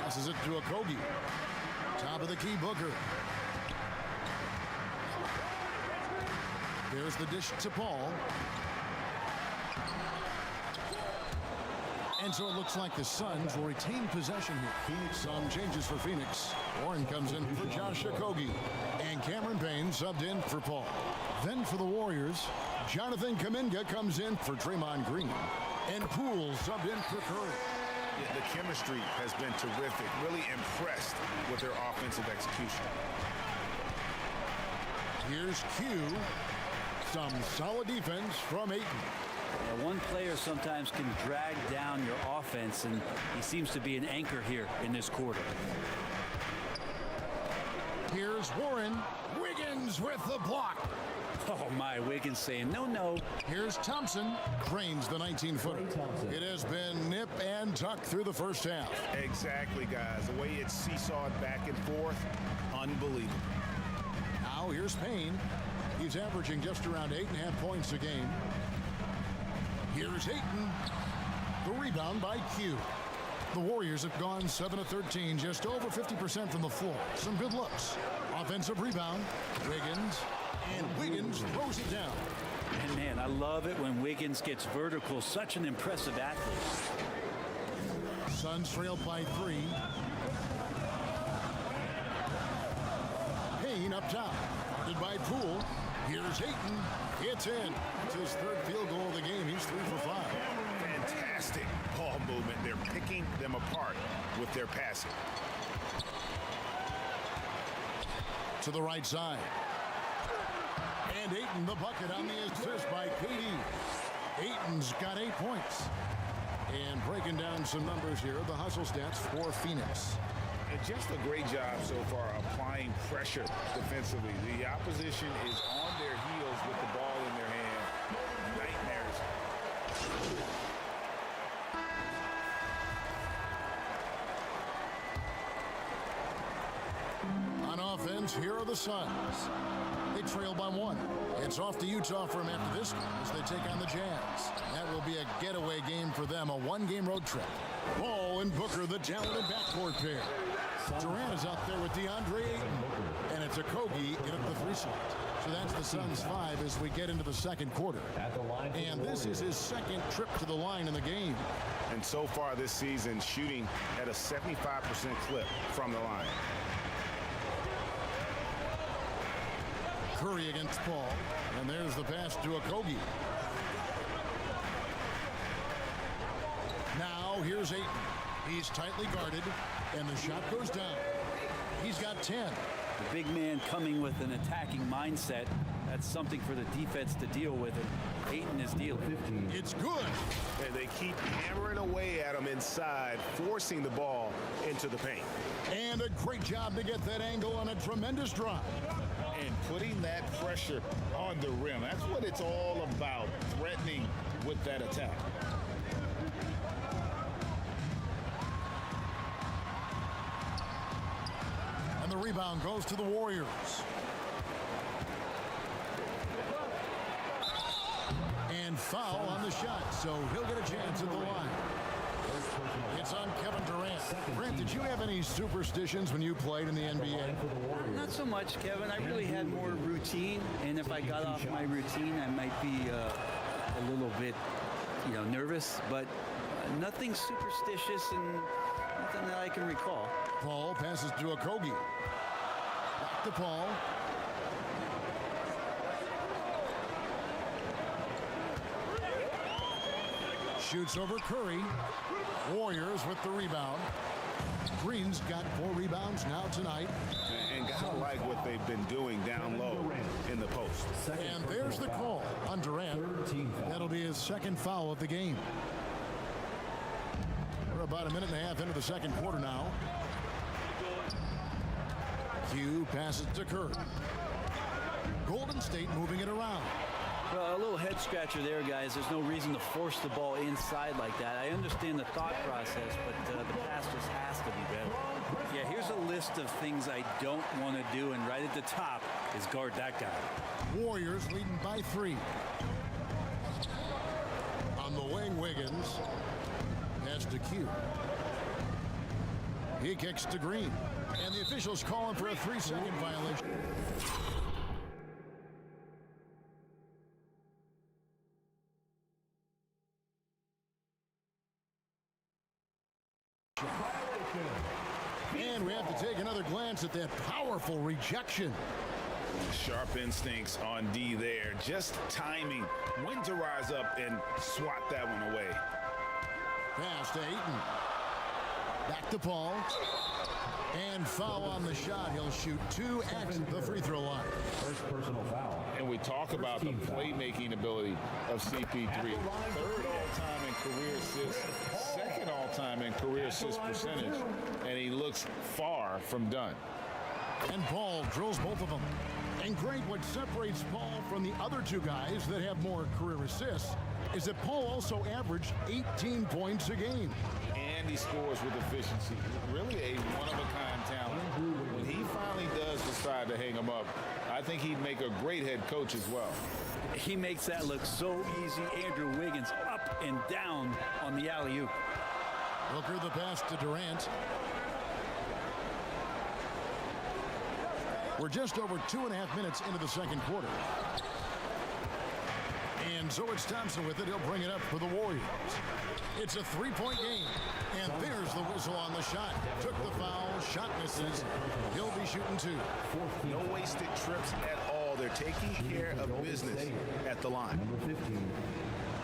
Passes it to Okogie. Top of the key, Booker. There's the dish to Paul. And so it looks like the Suns will retain possession here. Some changes for Phoenix. Warren comes in for Josh Okogie. And Cameron Payne subbed in for Paul. Then for the Warriors, Jonathan Kuminga comes in for Draymond Green. And Poole subbed in for Curry. The chemistry has been terrific. Really impressed with their offensive execution. Here's Q. Some solid defense from Ayton. Yeah, one player sometimes can drag down your offense, and he seems to be an anchor here in this quarter. Here's Warren. Wiggins with the block. Oh, my. Wiggins saying no, no. Here's Thompson. Drains the 19-footer. It has been nip and tuck through the first half. Exactly, guys. The way it's seesawed back and forth, unbelievable. Now here's Payne. He's averaging just around 8.5 points a game. Here's Ayton. The rebound by Q. The Warriors have gone 7 of 13, just over 50% from the floor. Some good looks. Offensive rebound. Wiggins. And Wiggins throws it down. And man, I love it when Wiggins gets vertical. Such an impressive athlete. Suns trailed by 3. Payne up top. Guarded by Poole. Here's Ayton. It's in. It's his 3rd field goal of the game. He's 3 for 5. fantastic ball movement. They're picking them apart with their passing. To the right side. And Ayton the bucket on the assist by KD. Ayton's got 8 points. And breaking down some numbers here, the hustle stats for Phoenix. And just a great job so far applying pressure defensively. The opposition is on their heels with the ball in their hand. Nightmares. On offense, here are the Suns. They trail by 1. It's off to Utah for them after this game as they take on the Jazz. That will be a getaway game for them, a 1-game road trip. Ball and Booker, the talented backcourt pair. Durant is out there with DeAndre Ayton. And it's a Kogi in at the 3 slot. So that's the Suns' 5 as we get into the second quarter. And this is his second trip to the line in the game. And so far this season, shooting at a 75% clip from the line. Curry against Paul. And there's the pass to Okogie. Now here's Ayton. He's tightly guarded, and the shot goes down. He's got 10. The big man coming with an attacking mindset. That's something for the defense to deal with, and Ayton is dealing. It's good. And they keep hammering away at him inside, forcing the ball into the paint. And a great job to get that angle on a tremendous drive. And putting that pressure on the rim. That's what it's all about, threatening with that attack. And the rebound goes to the Warriors. And foul on the shot, so he'll get a chance at the line. It's on Kevin Durant. Grant, did you have any superstitions when you played in the NBA? Not so much, Kevin. I really had more routine, and if I got off my routine, I might be a little bit, nervous, but nothing superstitious and nothing that I can recall. Paul passes to Okogie. Back to Paul. Shoots over Curry. Warriors with the rebound. Green's got 4 rebounds now tonight. And gotta like what they've been doing down low in the post. And there's the call on Durant. That'll be his second foul of the game. We're about a minute and a half into the second quarter now. Q passes to Curry. Golden State moving it around. Well, a little head scratcher there, guys. There's no reason to force the ball inside like that. I understand the thought process, but the pass just has to be better. Yeah, here's a list of things I don't want to do, and right at the top is guard that guy. Warriors leading by 3. On the wing, Wiggins. Pass to Q. He kicks to Green. And the officials calling for a 3-second violation. And we have to take another glance at that powerful rejection. Sharp instincts on D there. Just timing when to rise up and swat that one away. Pass to Ayton. Back to Paul. And foul on the shot. He'll shoot 2 at the free throw line. First personal foul. And we talk about the playmaking ability of CP3. 3rd all-time in career assists. 2nd all-time in career assist percentage. And he looks far from done. And Paul drills both of them. And great, what separates Paul from the other 2 guys that have more career assists is that Paul also averaged 18 points a game. And he scores with efficiency. Really a one-of-a-kind talent. When he finally does decide to hang him up, I think he'd make a great head coach as well. He makes that look so easy. Andrew Wiggins up and down on the alley-oop. Booker the pass to Durant. We're just over 2.5 minutes into the second quarter. And so it's Thompson with it. He'll bring it up for the Warriors. It's a 3-point game. And there's the whistle on the shot. Took the foul. Shot misses. He'll be shooting 2. No wasted trips at all. They're taking care of business at the line. Number 15,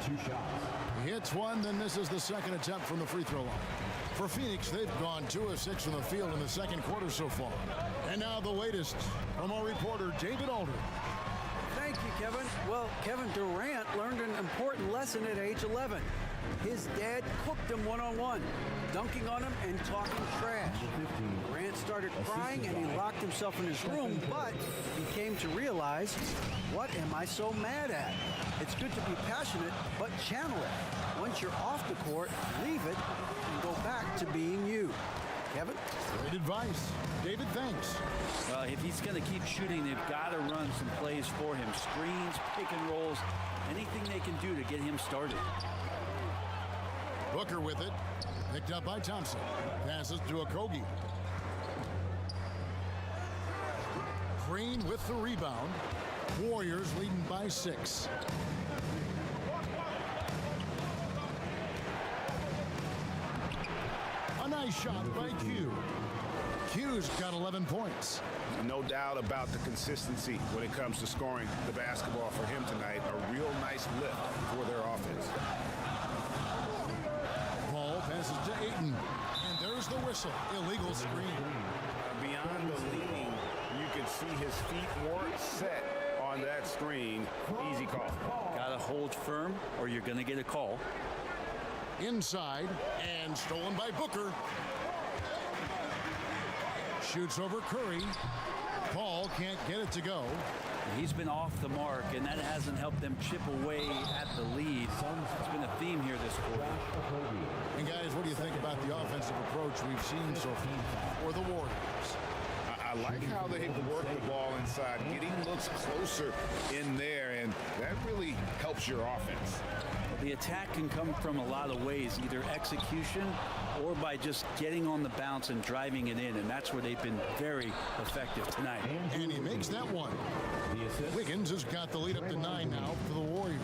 2 shots. hits one, then misses the second attempt from the free throw line. For Phoenix, they've gone 2 of 6 from the field in the second quarter so far. And now the latest from our reporter, David Aldridge. Thank you, Kevin. Well, Kevin Durant learned an important lesson at age 11. His dad cooked him one-on-one, dunking on him and talking trash. Durant started crying and he locked himself in his room, but he came to realize, what am I so mad at? It's good to be passionate, but channel it. Once you're off the court, leave it and go back to being you. Kevin? Great advice. David, thanks. Well, if he's going to keep shooting, they've got to run some plays for him. Screens, pick and rolls, anything they can do to get him started. Booker with it. Picked up by Thompson. Passes to Okogie. Green with the rebound. Warriors leading by 6. A nice shot by Q. Q's got 11 points. No doubt about the consistency when it comes to scoring the basketball for him tonight. A real nice lift for their offense. Ball passes to Ayton. And there's the whistle. Illegal screen. Beyond the leading, you could see his feet weren't set on that screen. Easy call. Got to hold firm or you're going to get a call. Inside and stolen by Booker. Shoots over Curry. Paul can't get it to go. He's been off the mark, and that hasn't helped them chip away at the lead. It's been a theme here this quarter. And guys, what do you think about the offensive approach we've seen so far for the Warriors? I like how they work the ball inside, getting looks closer in there, and that really helps your offense. The attack can come from a lot of ways, either execution or by just getting on the bounce and driving it in, and that's where they've been very effective tonight. And he makes that one. Wiggins has got the lead up to 9 now for the Warriors.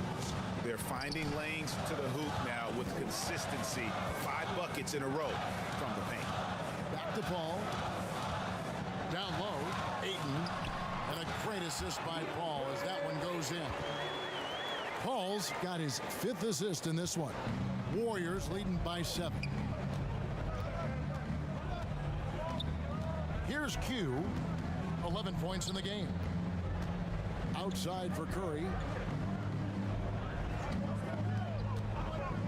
They're finding lanes to the hoop now with consistency. 5 buckets in a row from the paint. Back to Paul. Down low, Ayton. And a great assist by Paul as that one goes in. Paul's got his 5th assist in this one. Warriors leading by 7. Here's Q. 11 points in the game. Outside for Curry.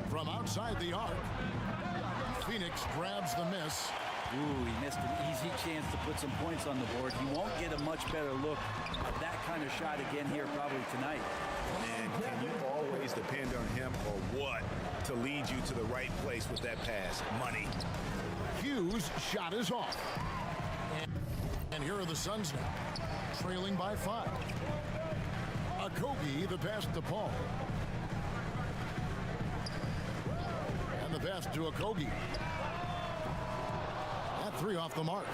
From outside the arc, Phoenix grabs the miss. Ooh, he missed an easy chance to put some points on the board. He won't get a much better look at that kind of shot again here probably tonight. And can you always depend on him or what to lead you to the right place with that pass? Money. Q's shot is off. And here are the Suns now, trailing by 5. Okogie, the pass to Paul. And the pass to Okogie. That 3 off the mark.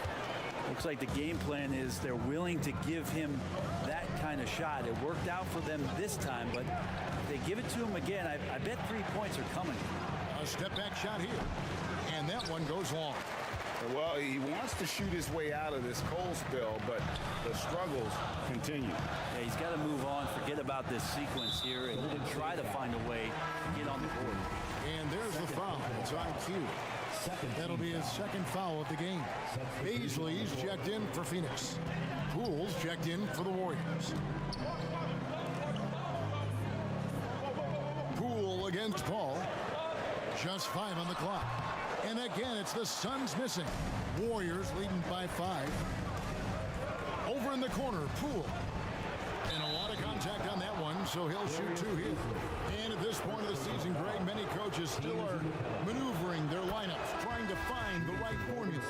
Looks like the game plan is they're willing to give him that kind of shot. It worked out for them this time, but if they give it to him again, I bet 3 points are coming. A step back shot here. And that one goes long. Well, he wants to shoot his way out of this cold spell, but the struggles continue. Yeah, he's got to move on, forget about this sequence here, and try to find a way to get on the board. And there's the foul. It's on Q. That'll be his 2nd foul of the game. Beasley's checked in for Phoenix. Poole's checked in for the Warriors. Poole against Paul. Just 5 on the clock. And again, it's the Suns missing. Warriors leading by 5. Over in the corner, Poole. And a lot of contact on that one, so he'll shoot 2 here. And at this point of the season, Greg, many coaches still are maneuvering their lineups, trying to find the right formula.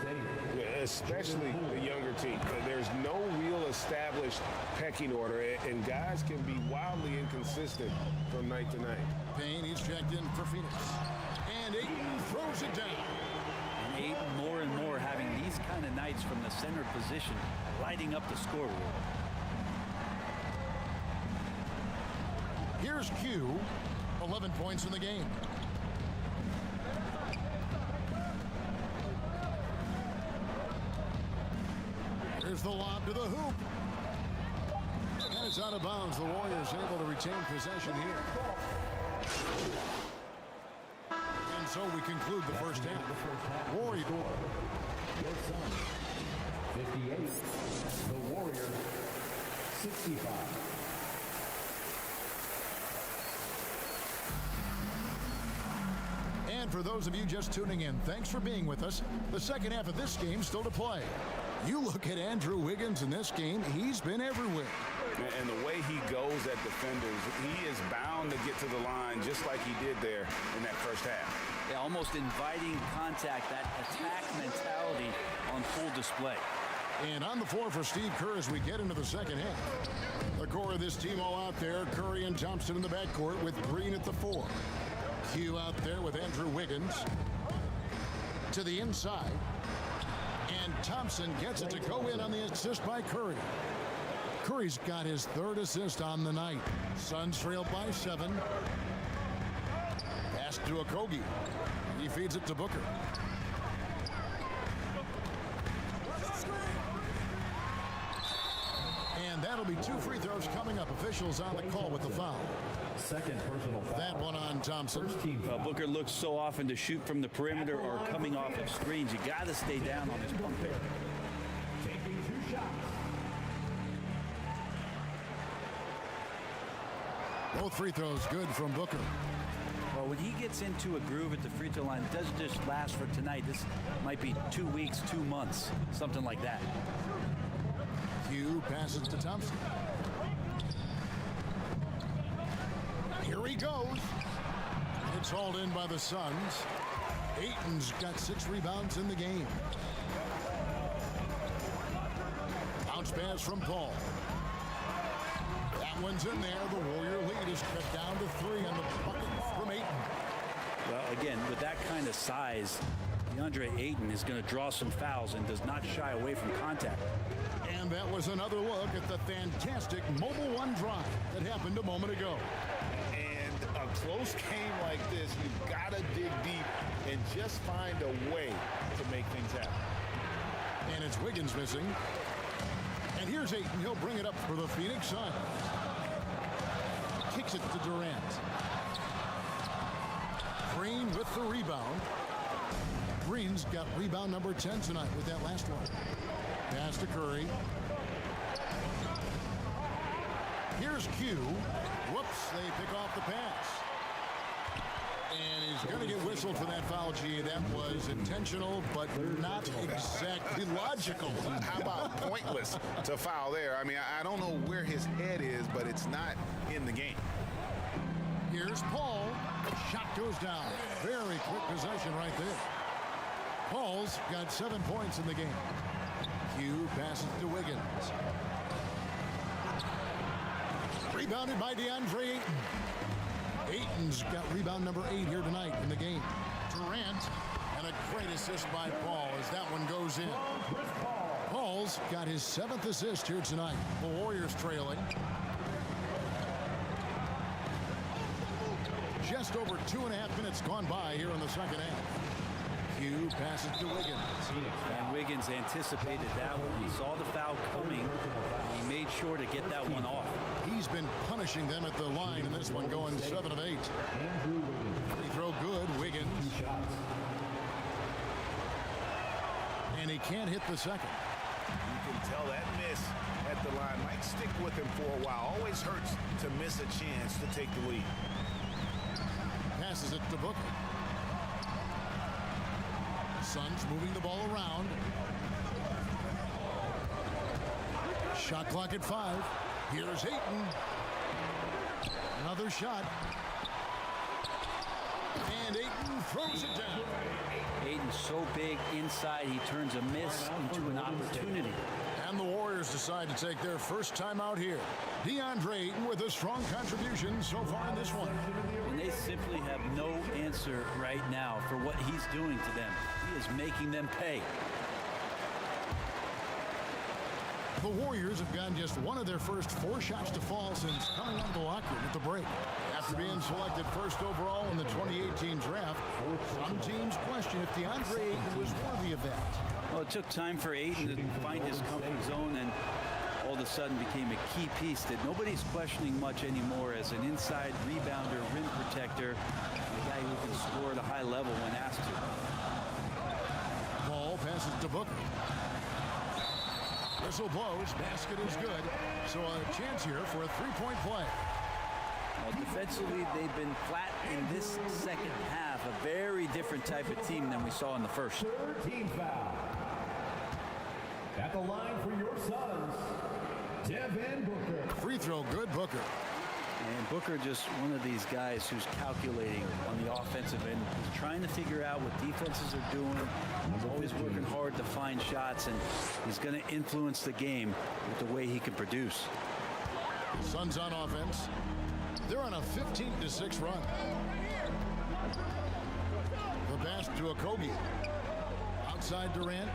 Yeah, especially the younger team. There's no real established pecking order, and guys can be wildly inconsistent from night to night. Payne, he's checked in for Phoenix. And Ayton throws it down. And Ayton more and more having these kind of nights from the center position, lighting up the scoreboard. Here's Q, 11 points in the game. Here's the lob to the hoop. And it's out of bounds. The Warriors able to retain possession here. so we conclude the first half. Warrior. Your Suns 58. The Warriors 65. And for those of you just tuning in, thanks for being with us. The second half of this game still to play. You look at Andrew Wiggins in this game, he's been everywhere. And the way he goes at defenders, he is bound to get to the line just like he did there in that first half. Yeah, almost inviting contact, that attack mentality on full display. And on the floor for Steve Kerr as we get into the second half. The core of this team all out there, Curry and Thompson in the backcourt with Green at the 4. Q out there with Andrew Wiggins to the inside. And Thompson gets it to go in on the assist by Curry. Curry's got his third assist on the night. Suns trail by 7. Pass to Okogie. He feeds it to Booker. And that'll be 2 free throws coming up. Officials on the call with the foul. Second personal foul. That one on Thompson. Booker looks so often to shoot from the perimeter or coming off of screens. You got to stay down on his pump fake. Taking 2 shots. Both free throws good from Booker. Well, when he gets into a groove at the free throw line, it doesn't just last for tonight. This might be 2 weeks, 2 months, something like that. Hugh passes to Thompson. Here he goes. It's hauled in by the Suns. Ayton's got 6 rebounds in the game. Bounce pass from Paul. That one's in there. The Warrior lead is cut down to 3 on the bucket from Ayton. Well, again, with that kind of size, DeAndre Ayton is going to draw some fouls and does not shy away from contact. And that was another look at the fantastic Mobile One drive that happened a moment ago. And a close game like this, you've got to dig deep and just find a way to make things happen. And it's Wiggins missing. And here's Ayton. He'll bring it up for the Phoenix Suns. Kicks it to Durant. Green with the rebound. Green's got rebound number 10 tonight with that last one. Pass to Curry. Here's Q. Whoops, they pick off the pass. And he's going to get whistled for that foul, G. That was intentional, but not exactly logical. How about pointless to foul there? I mean, I don't know where his head is, but it's not in the game. Here's Paul. Shot goes down. Very quick possession right there. Paul's got 7 points in the game. Q passes to Wiggins. Rebounded by DeAndre Ayton. Ayton's got rebound number 8 here tonight in the game. Durant, and a great assist by Paul as that one goes in. Paul's got his 7th assist here tonight. The Warriors trailing. Just over 2.5 minutes gone by here in the second half. Q passes to Wiggins. And Wiggins anticipated that one. He saw the foul coming. He made sure to get that one off. He's been punishing them at the line in this one, going 7 of 8. Free throw good, Wiggins. And he can't hit the second. You can tell that miss at the line might stick with him for a while. Always hurts to miss a chance to take the lead. Passes it to Booker. Suns moving the ball around. Shot clock at 5. Here's Ayton. Another shot. And Ayton throws it down. Ayton's so big inside, he turns a miss into an opportunity. And the Warriors decide to take their first time out here. DeAndre Ayton with a strong contribution so far in this one. And they simply have no answer right now for what he's doing to them. He is making them pay. The Warriors have gotten just one of their first 4 shots to fall since coming out of the locker room at the break. After being selected first overall in the 2018 draft, some teams question if DeAndre Ayton was worthy of that. Well, it took time for Ayton to find his comfort zone, and all of a sudden became a key piece that nobody's questioning much anymore as an inside rebounder, rim protector, a guy who can score at a high level when asked to. Ball passes to Booker. Whistle blows, basket is good. So a chance here for a three-point play. Well, defensively, they've been flat in this second half. A very different type of team than we saw in the first. Third team foul. At the line for your Suns, Devin Booker. Free throw good, Booker. And Booker just one of these guys who's calculating on the offensive end. He's trying to figure out what defenses are doing. He's always working hard to find shots, and he's going to influence the game with the way he can produce. Suns on offense. They're on a 15-6 run. The pass to Okogie. Outside Durant.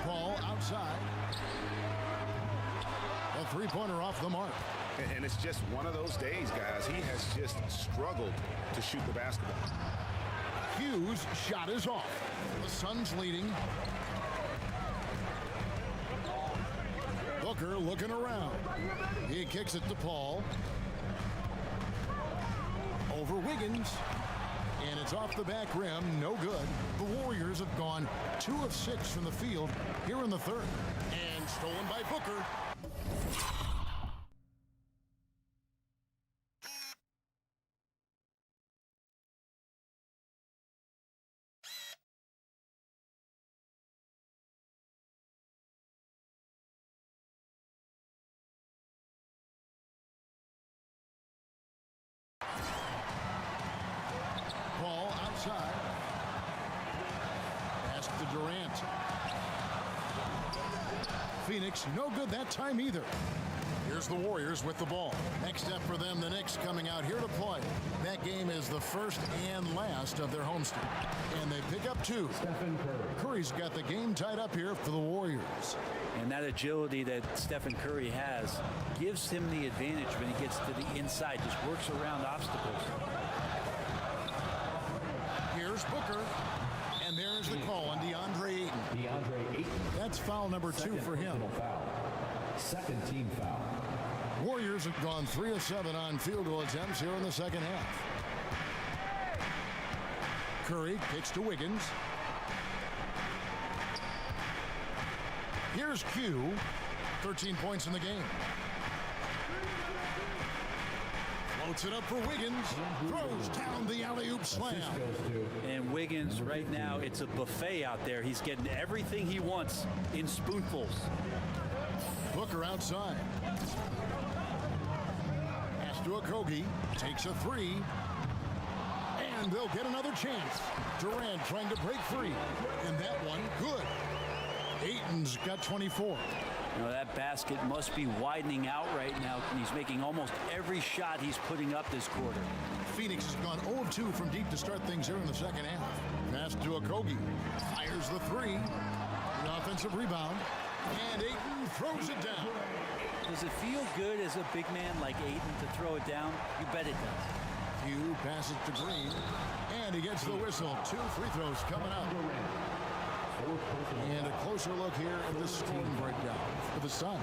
Paul outside. A three-pointer off the mark. And it's just one of those days, guys. He has just struggled to shoot the basketball. Hughes' shot is off. The Suns leading. Booker looking around. He kicks it to Paul. Over Wiggins. And it's off the back rim. No good. The Warriors have gone 2 of 6 from the field here in the third. And stolen by Booker. Paul outside. Pass to Durant. Phoenix no good that time either. Here's the Warriors with the ball. Next step for them, the Knicks coming out here to play. That game is the first and last of their homestand. And they pick up 2. Stephen Curry. Curry's got the game tied up here for the Warriors. And that agility that Stephen Curry has gives him the advantage when he gets to the inside, just works around obstacles. Here's Booker. And there's the call on DeAndre Ayton. That's foul number 2 for him. Foul. Second team foul. Warriors have gone 3 of 7 on field goal attempts here in the second half. Curry kicks to Wiggins. Here's Q. 13 points in the game. Floats it up for Wiggins. Throws down the alley-oop slam. And Wiggins, right now, it's a buffet out there. He's getting everything he wants in spoonfuls. Booker outside. Pass to Okogie. Takes a 3. And they'll get another chance. Durant trying to break free. And that one, good. Ayton's got 24. Now that basket must be widening out right now. He's making almost every shot he's putting up this quarter. Phoenix has gone 0 of 2 from deep to start things here in the second half. Pass to Okogie. Fires the 3. The offensive rebound. And Ayton throws it down. Does it feel good as a big man like Ayton to throw it down? You bet it does. Hugh passes to Green. And he gets the whistle. 2 free throws coming up. And a closer look here at the scoring breakdown for the Suns.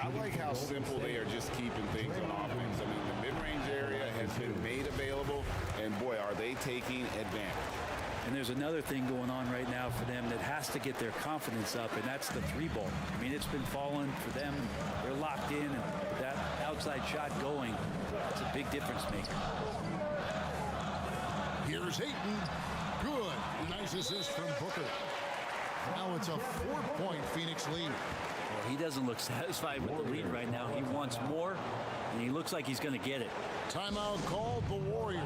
I like how simple they are just keeping things on offense. I mean, the mid-range area has been made available, and boy, are they taking advantage. And there's another thing going on right now for them that has to get their confidence up, and that's the 3-ball. I mean, it's been falling for them. They're locked in, and that outside shot going, it's a big difference maker. Here's Ayton. Good. Nice assist from Booker. Now it's a 4-point Phoenix lead. Well, he doesn't look satisfied with the lead right now. He wants more, and he looks like he's going to get it. Timeout called the Warriors.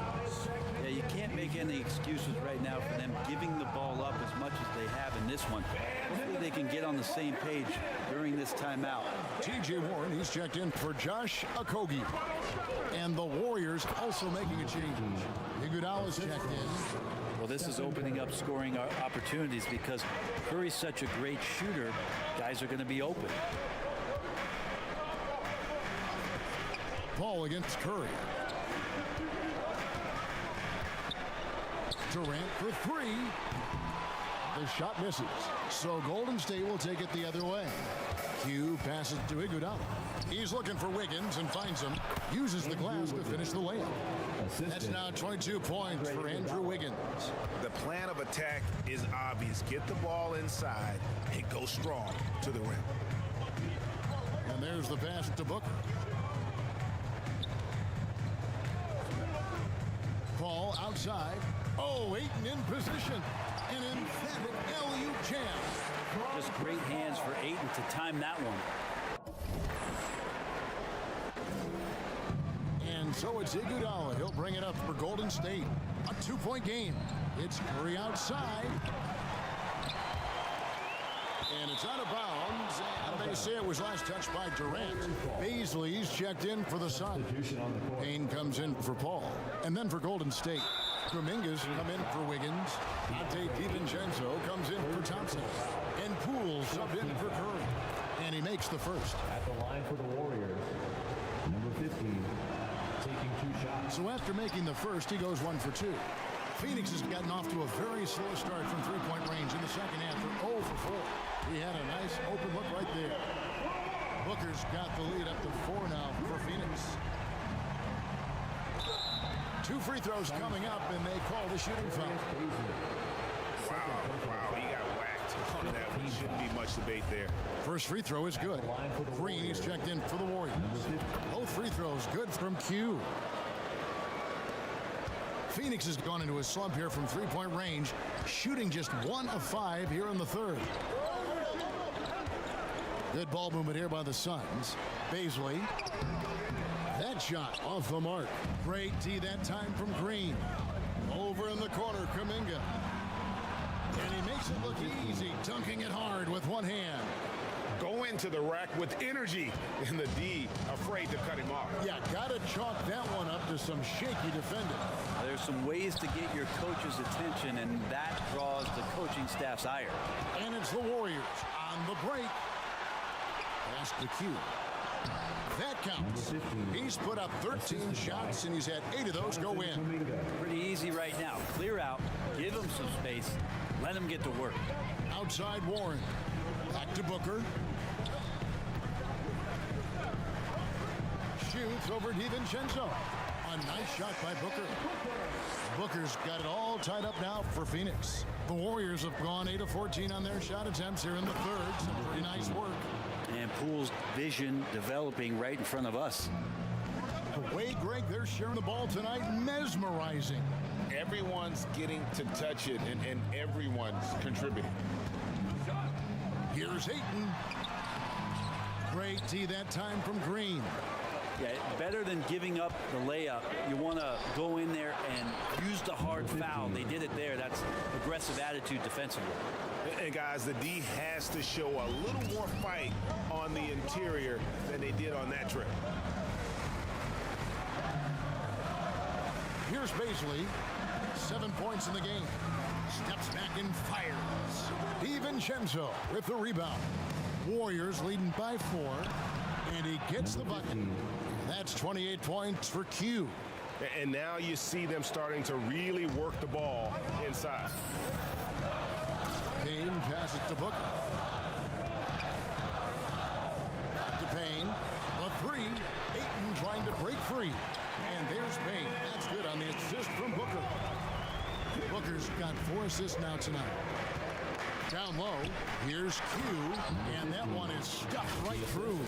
Yeah, you can't make any excuses right now for them giving the ball up as much as they have in this one. Hopefully they can get on the same page during this timeout. T.J. Warren, he's checked in for Josh Okogie. And the Warriors also making a change. Iguodala's checked in. Well, this is opening up scoring opportunities because Curry's such a great shooter. Guys are going to be open. Paul against Curry. Durant for 3. The shot misses. So Golden State will take it the other way. Q passes to Iguodala. He's looking for Wiggins and finds him. Uses the glass to finish the layup. That's now 22 points for Andrew Wiggins. The plan of attack is obvious. Get the ball inside and go strong to the rim. And there's the pass to Booker. Paul outside. Oh, Ayton in position. An emphatic alley-oop jam. Just great hands for Ayton to time that one. And so it's Iguodala. He'll bring it up for Golden State. A 2-point game. It's Curry outside. And it's out of bounds. And they say it was last touched by Durant. Baisley's checked in for the Sun. Payne comes in for Paul. And then for Golden State, Kuminga's come in for Wiggins. Dante DiVincenzo comes in for Thompson. And Poole subbed in for Curry. And he makes the first. At the line for the Warriors, number 15, taking 2 shots. So after making the first, he goes 1 for 2. Phoenix has gotten off to a very slow start from three-point range in the second half. They're 0 for 4. He had a nice open look right there. Booker's got the lead up to 4 now for Phoenix. 2 free throws coming up, and they call the shooting foul. Wow, he got whacked on that one. Shouldn't be much debate there. First free throw is good. Green is checked in for the Warriors. Both free throws good from Q. Phoenix has gone into a slump here from three-point range, shooting just 1 of 5 here in the third. Good ball movement here by the Suns. Baisley. That shot off the mark. Great D that time from Green. Over in the corner, Kuminga. And he makes it look easy, dunking it hard with one hand. Go into the rack with energy, and the D afraid to cut him off. Yeah, gotta chalk that one up to some shaky defending. There's some ways to get your coach's attention, and that draws the coaching staff's ire. And it's the Warriors on the break. Pass to Q. That counts. He's put up 13 shots, and he's had 8 of those go in. Pretty easy right now. Clear out, give him some space, let him get to work. Outside Warren. Back to Booker. Shoots over DiVincenzo. A nice shot by Booker. Booker's got it all tied up now for Phoenix. The Warriors have gone 8 of 14 on their shot attempts here in the third. Some pretty nice work. And Poole's vision developing right in front of us. The way, Greg, they're sharing the ball tonight, mesmerizing. Everyone's getting to touch it, and everyone's contributing. Here's Ayton. Great D that time from Green. Yeah, better than giving up the layup. You want to go in there and use the hard foul. They did it there. That's aggressive attitude defensively. And guys, the D has to show a little more fight on the interior than they did on that trip. Here's Baisley. 7 points in the game. Steps back and fires. DiVincenzo with the rebound. Warriors leading by 4. And he gets the bucket. That's 28 points for Q. And now you see them starting to really work the ball inside. Payne passes to Booker. Back to Payne. A 3. Ayton trying to break free. And there's Payne. That's good on the assist from Booker. Booker's got 4 assists now tonight. Down low, here's Q, and that one is stuffed right through.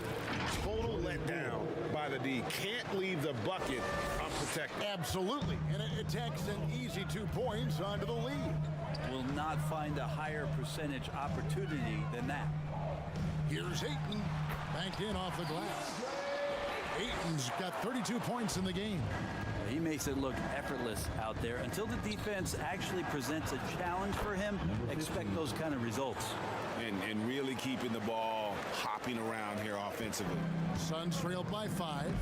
Total letdown by the D. Can't leave the bucket unprotected. Absolutely, and it takes an easy 2 points onto the lead. Will not find a higher percentage opportunity than that. Here's Ayton, banked in off the glass. Ayton's got 32 points in the game. He makes it look effortless out there. Until the defense actually presents a challenge for him, expect those kind of results. And really keeping the ball hopping around here offensively. Suns trailed by 5.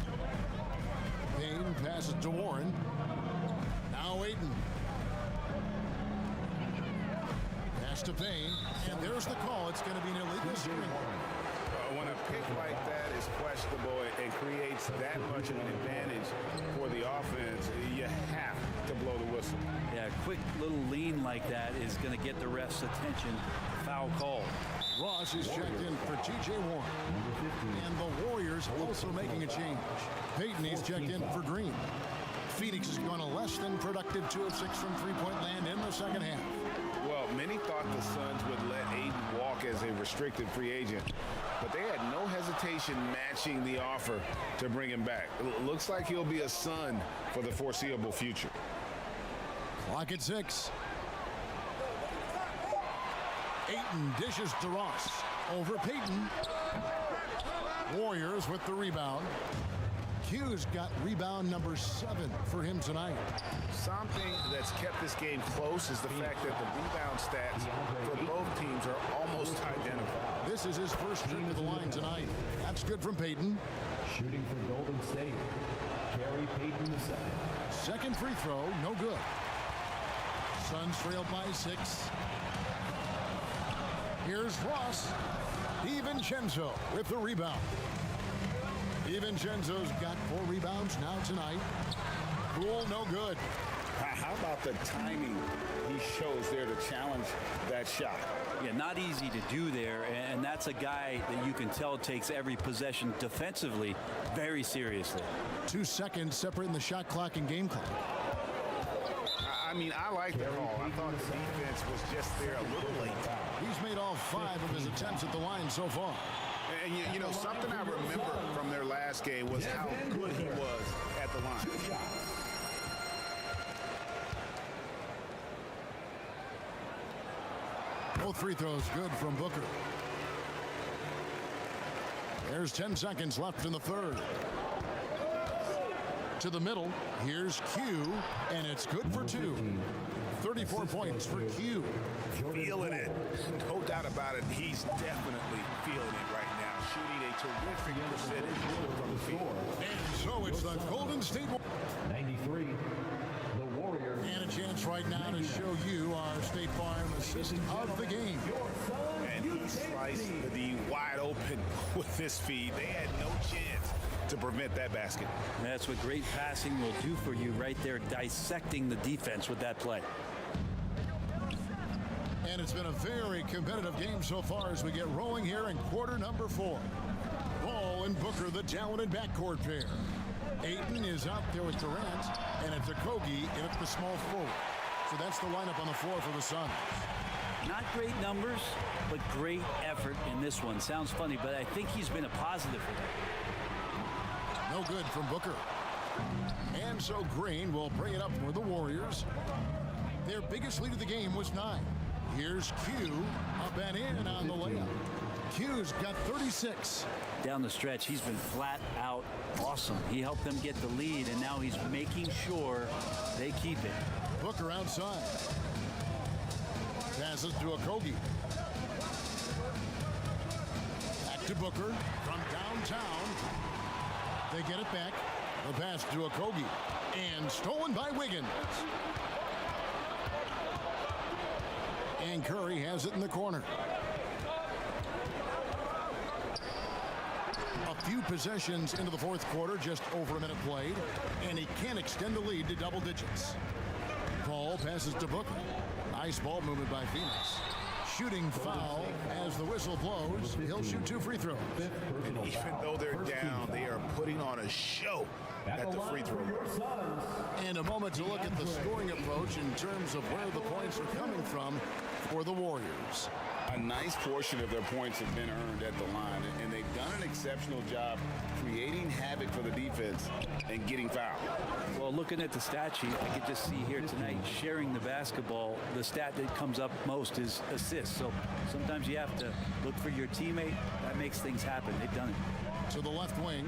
Payne passes to Warren. Now Ayton. Pass to Payne. And there's the call. It's going to be an illegal screen. When a pick like that is questionable and creates that much of an advantage for the offense, you have to blow the whistle. Yeah, a quick little lean like that is going to get the ref's attention. Foul call. Ross is checked in for T.J. Warren. And the Warriors also making a change. Payton is checked in for Green. Phoenix has gone a less than productive 2 of 6 from three-point land in the second half. Well, many thought the Suns would let Aiden walk as a restricted free agent, but they had no hesitation matching the offer to bring him back. It looks like he'll be a Sun for the foreseeable future. Clock at 6. Ayton dishes to Ross. Over Payton. Warriors with the rebound. Q's got rebound number 7 for him tonight. Something that's kept this game close is the fact that the rebound stats for both teams are almost identical. This is his first trip to the line tonight. That's good from Payton. Shooting for Golden State, Gary Payton II. Second free throw, no good. Suns trail by 6. Here's Ross. DiVincenzo with the rebound. DiVincenzo's got 4 rebounds now tonight. Poole, no good. How about the timing he shows there to challenge that shot? Yeah, not easy to do there, and that's a guy that you can tell takes every possession defensively very seriously. 2 seconds separating the shot clock and game clock. I mean, I like the call. I thought the defense was just there a little late. He's made all 5 of his attempts at the line so far. And you know, something I remember from their last game was how good he was at the line. Both free throws good from Booker. There's 10 seconds left in the third. To the middle, here's Q, and it's good for 2. 34 points for Q. Feeling it. No doubt about it. He's definitely feeling it right now. Shooting a terrific percentage from the field. And so it's the Golden State 93, the Warriors. And a chance right now to show you our State Farm assist of the game. And he sliced the D wide open with this feed. They had no chance to prevent that basket. And that's what great passing will do for you right there, dissecting the defense with that play. And it's been a very competitive game so far as we get rolling here in quarter number 4. Ball and Booker, the talented backcourt pair. Ayton is out there with Durant, and it's Okogie in at the small forward. So that's the lineup on the floor for the Suns. Not great numbers, but great effort in this one. Sounds funny, but I think he's been a positive for them. No good from Booker. And so Green will bring it up for the Warriors. Their biggest lead of the game was 9. Here's Q up and in on the layup. Q's got 36. Down the stretch, he's been flat out awesome. He helped them get the lead, and now he's making sure they keep it. Booker outside. Passes to Okogie. Back to Booker from downtown. They get it back. The pass to Okogie. And stolen by Wiggins. And Curry has it in the corner. A few possessions into the fourth quarter, just over a minute played, and he can extend the lead to double digits. Paul passes to Booker. Nice ball movement by Phoenix. Shooting foul as the whistle blows. He'll shoot 2 free throws. And even though they're down, they are putting on a show at the free throw. And a moment to look at the scoring approach in terms of where the points are coming from for the Warriors. A nice portion of their points have been earned at the line, and they've done an exceptional job creating havoc for the defense and getting fouled. Well, looking at the stat sheet, I could just see here tonight, sharing the basketball, the stat that comes up most is assists. So sometimes you have to look for your teammate. That makes things happen. They've done it. To the left wing.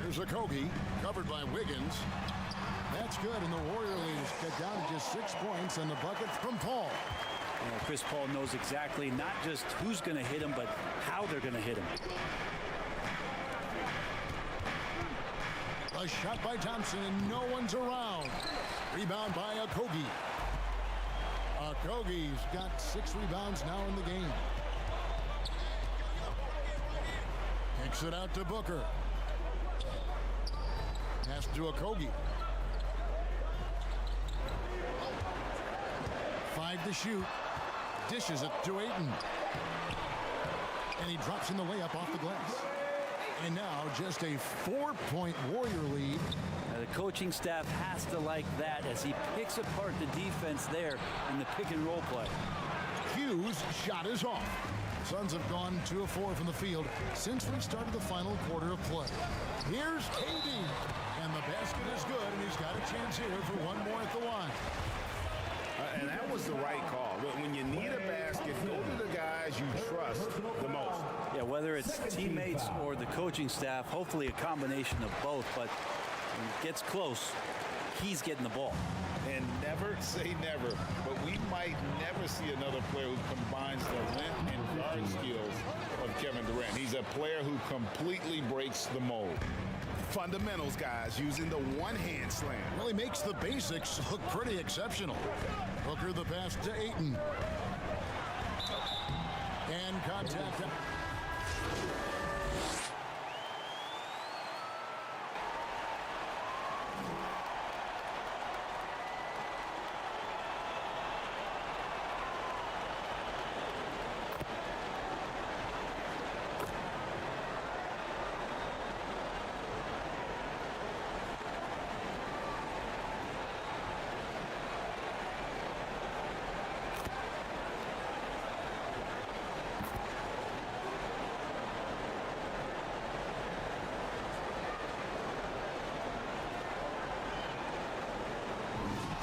Here's Okogie, covered by Wiggins. That's good, and the Warrior leaders get down to just 6 points, and the bucket from Paul. You know, Chris Paul knows exactly not just who's going to hit him, but how they're going to hit him. A shot by Thompson, and no one's around. Rebound by Okogie. Okogie's got 6 rebounds now in the game. Kicks it out to Booker. Pass to Okogie. 5 to shoot. Dishes it to Ayton. And he drops in the layup off the glass. And now just a 4-point Warrior lead. The coaching staff has to like that as he picks apart the defense there in the pick and roll play. Hughes' shot is off. Suns have gone 2 of 4 from the field since we started the final quarter of play. Here's KD. And the basket is good, and he's got a chance here for one more at the line. And that was the right call. When you need a basket, go to the guys you trust the most. Yeah, whether it's teammates or the coaching staff, hopefully a combination of both. But when it gets close, he's getting the ball. And never say never, but we might never see another player who combines the length and guard skills of Kevin Durant. He's a player who completely breaks the mold. Fundamentals, guys, using the one-hand slam. Really makes the basics look pretty exceptional. Booker the pass to Ayton. And contact.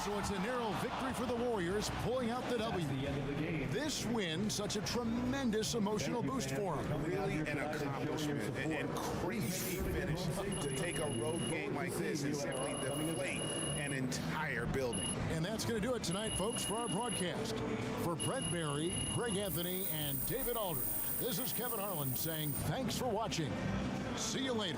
So it's a narrow victory for the Warriors, pulling out the W. This win, such a tremendous emotional boost for them. Really an accomplishment and crazy finish to take a road game like this and simply deflate an entire building. And that's going to do it tonight, folks, for our broadcast. For Brett Barry, Greg Anthony, and David Aldridge, this is Kevin Harlan saying thanks for watching. See you later.